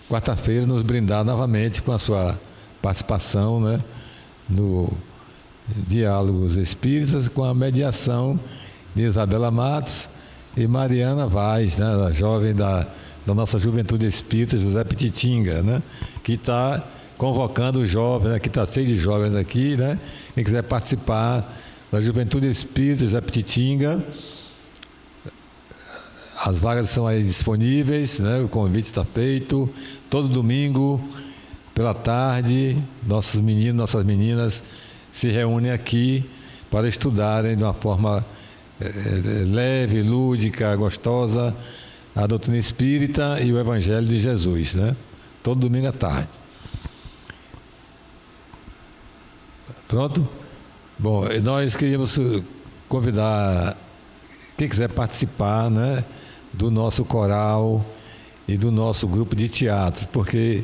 quarta-feira, nos brindar novamente com a sua participação, né, no Diálogos Espíritas, com a mediação de Isabela Matos e Mariana Vaz, né, a jovem da nossa Juventude Espírita, José Pititinga, né, que está convocando os jovens, né, que está cheio de jovens aqui, né, quem quiser participar da Juventude Espírita, José Pititinga. As vagas estão aí disponíveis, né? O convite está feito. Todo domingo, pela tarde, nossos meninos, nossas meninas se reúnem aqui para estudarem de uma forma leve, lúdica, gostosa, a doutrina espírita e o Evangelho de Jesus, né? Todo domingo à tarde. Pronto? Bom, nós queríamos convidar quem quiser participar, né, do nosso coral e do nosso grupo de teatro, porque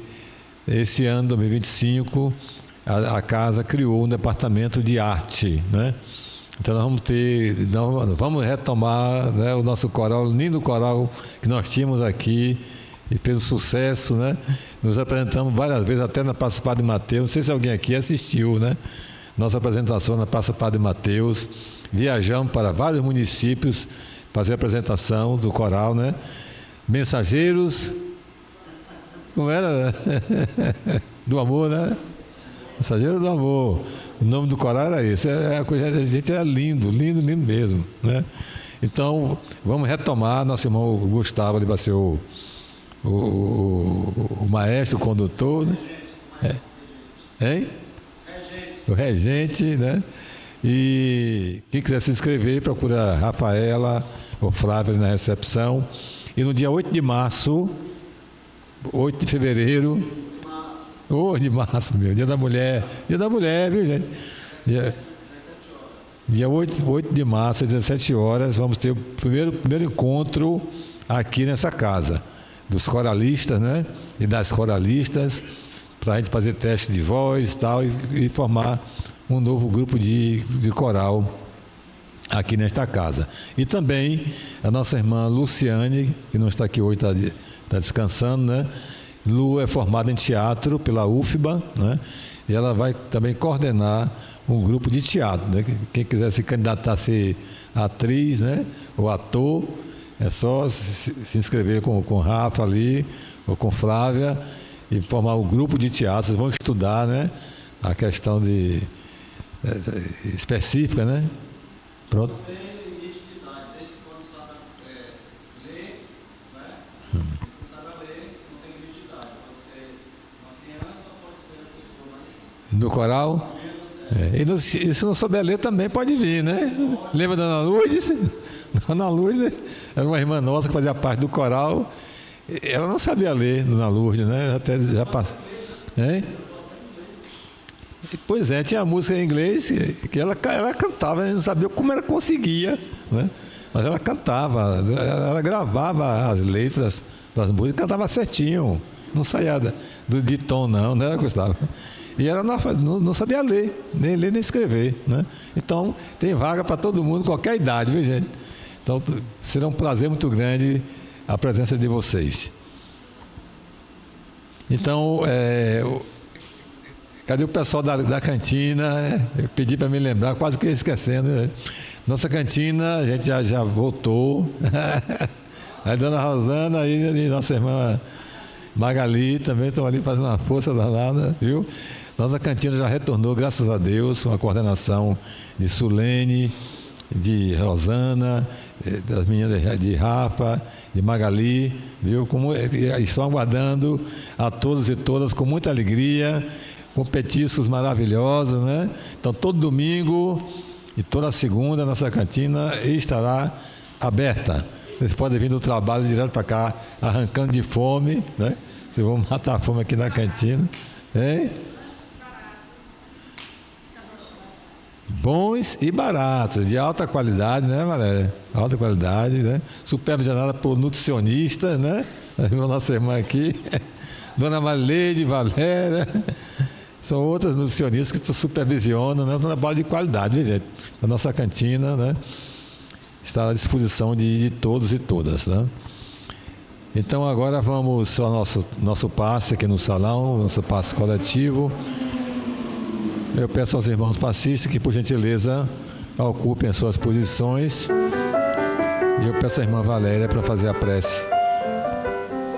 esse ano, 2025, a casa criou um departamento de arte, né? Então nós vamos retomar, né, o nosso coral, o lindo coral que nós tínhamos aqui, e fez sucesso, né? Nos apresentamos várias vezes, até na Praça Padre Mateus. Não sei se alguém aqui assistiu, né? Nossa apresentação na Praça Padre Mateus. Viajamos para vários municípios fazer a apresentação do coral, né? Mensageiros, como era? Do amor, né? Mensageiros do amor. O nome do coral era esse. A gente era lindo, lindo, lindo mesmo, né? Então, vamos retomar. Nosso irmão Gustavo, ele vai ser o maestro, o condutor, né? Hein? O regente, né? E quem quiser se inscrever, procura a Rafaela ou Flávia na recepção. E no dia 8 de março, 8 de fevereiro. De março, meu. Dia da mulher, viu, gente? Dia 8 de março, às 17 horas, vamos ter o primeiro encontro aqui nessa casa, dos coralistas, né? E das coralistas, para a gente fazer teste de voz tal, e formar um novo grupo de coral aqui nesta casa. E também a nossa irmã Luciane, que não está aqui hoje, está descansando, né? Lu é formada em teatro pela UFBA, né? E ela vai também coordenar um grupo de teatro, né? Quem quiser se candidatar a ser atriz, né? Ou ator, é só se inscrever com o Rafa ali, ou com Flávia, e formar um grupo de teatro. Vocês vão estudar, né? A questão específica, né? Pronto. Não tem limite de idade, desde quando sabe ler, né? Sabe ler, não tem limite de idade. Pode ser uma criança, pode ser uma pessoa mais. No coral? E se não souber ler também pode vir, né? Lembra da Ana Lourdes? Ana Lourdes era uma irmã nossa que fazia parte do coral. Ela não sabia ler, Dona Lourdes, né? Até já passou. Pois é, tinha música em inglês que ela cantava, não sabia como ela conseguia, né? Mas ela cantava, ela gravava as letras das músicas, cantava certinho, não saía de tom não, né, Gustavo? E ela não sabia ler nem escrever, né? Então, tem vaga para todo mundo, qualquer idade, viu, gente? Então, será um prazer muito grande a presença de vocês. Então, cadê o pessoal da cantina? Eu pedi para me lembrar, quase que ia esquecendo, né? Nossa cantina, a gente já voltou. A dona Rosana e nossa irmã Magali também estão ali fazendo uma força danada, viu? Nossa cantina já retornou, graças a Deus, com a coordenação de Sulene, de Rosana, das meninas de Rafa, de Magali, viu? Como estão aguardando a todos e todas com muita alegria, com petiscos maravilhosos, né? Então, todo domingo e toda segunda, nossa cantina estará aberta. Vocês podem vir do trabalho direto para cá, arrancando de fome, né? Vocês vão matar a fome aqui na cantina, hein? Bons e baratos, de alta qualidade, né, Valéria? Alta qualidade, né? Supervisionada por nutricionistas, né? A nossa irmã aqui, Dona Maleide, Valéria, são outras nutricionistas que supervisionam, né? Um trabalho de qualidade, viu, gente? A nossa cantina, né? Está à disposição de todos e todas, né? Então, agora vamos ao nosso passe aqui no salão, nosso passe coletivo. Eu peço aos irmãos passistas que, por gentileza, ocupem as suas posições. E eu peço à irmã Valéria para fazer a prece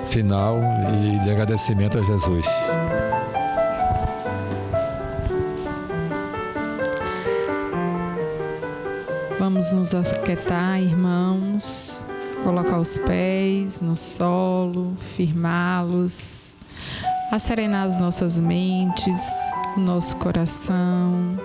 final e de agradecimento a Jesus. Vamos nos aquietar, irmãos, colocar os pés no solo, firmá-los, acerenar as nossas mentes, o nosso coração.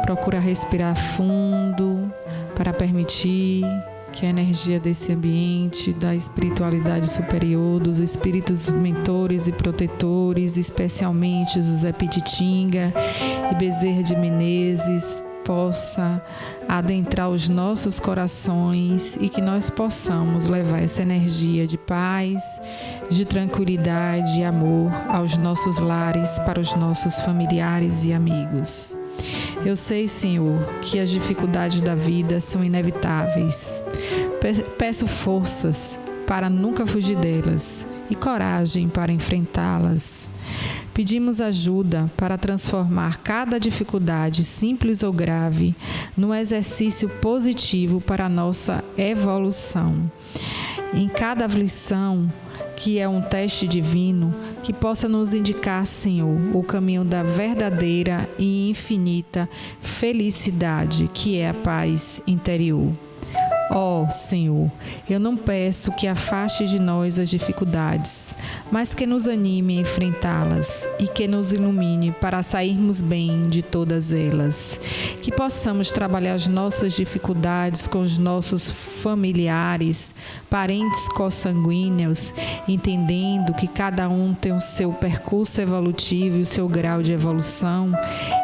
Procura respirar fundo para permitir que a energia desse ambiente, da espiritualidade superior, dos espíritos mentores e protetores, especialmente José Pititinga e Bezerra de Menezes, possa adentrar os nossos corações e que nós possamos levar essa energia de paz, de tranquilidade e amor aos nossos lares, para os nossos familiares e amigos. Eu sei, Senhor, que as dificuldades da vida são inevitáveis. Peço forças para nunca fugir delas e coragem para enfrentá-las. Pedimos ajuda para transformar cada dificuldade, simples ou grave, num exercício positivo para a nossa evolução. Em cada aflição, que é um teste divino, que possa nos indicar, Senhor, o caminho da verdadeira e infinita felicidade, que é a paz interior. Ó Senhor, eu não peço que afaste de nós as dificuldades, mas que nos anime a enfrentá-las e que nos ilumine para sairmos bem de todas elas. Que possamos trabalhar as nossas dificuldades com os nossos familiares, parentes consanguíneos, entendendo que cada um tem o seu percurso evolutivo e o seu grau de evolução,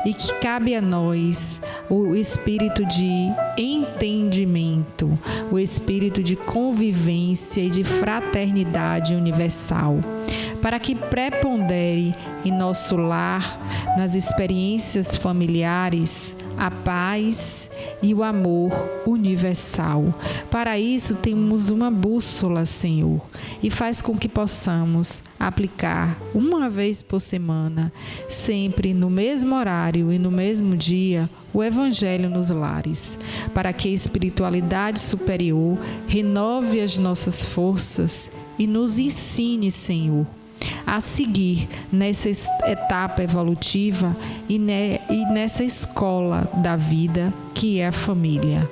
e que cabe a nós o espírito de entendimento, o espírito de convivência e de fraternidade universal, para que prepondere em nosso lar, nas experiências familiares, a paz e o amor universal. Para isso temos uma bússola, Senhor, e faz com que possamos aplicar uma vez por semana, sempre no mesmo horário e no mesmo dia, o Evangelho nos lares, para que a espiritualidade superior renove as nossas forças e nos ensine, Senhor, a seguir nessa etapa evolutiva e nessa escola da vida que é a família.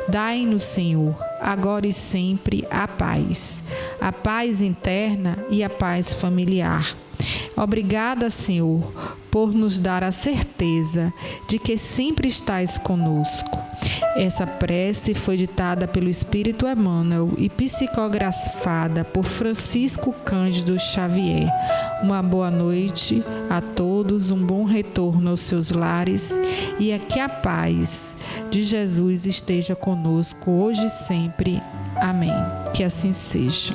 Dai-nos, Senhor, agora e sempre a paz interna e a paz familiar. Obrigada, Senhor, por nos dar a certeza de que sempre estás conosco. Essa prece foi ditada pelo Espírito Emmanuel e psicografada por Francisco Cândido Xavier. Uma boa noite a todos, um bom retorno aos seus lares e que a paz de Jesus esteja conosco hoje e sempre. Amém. Que assim seja.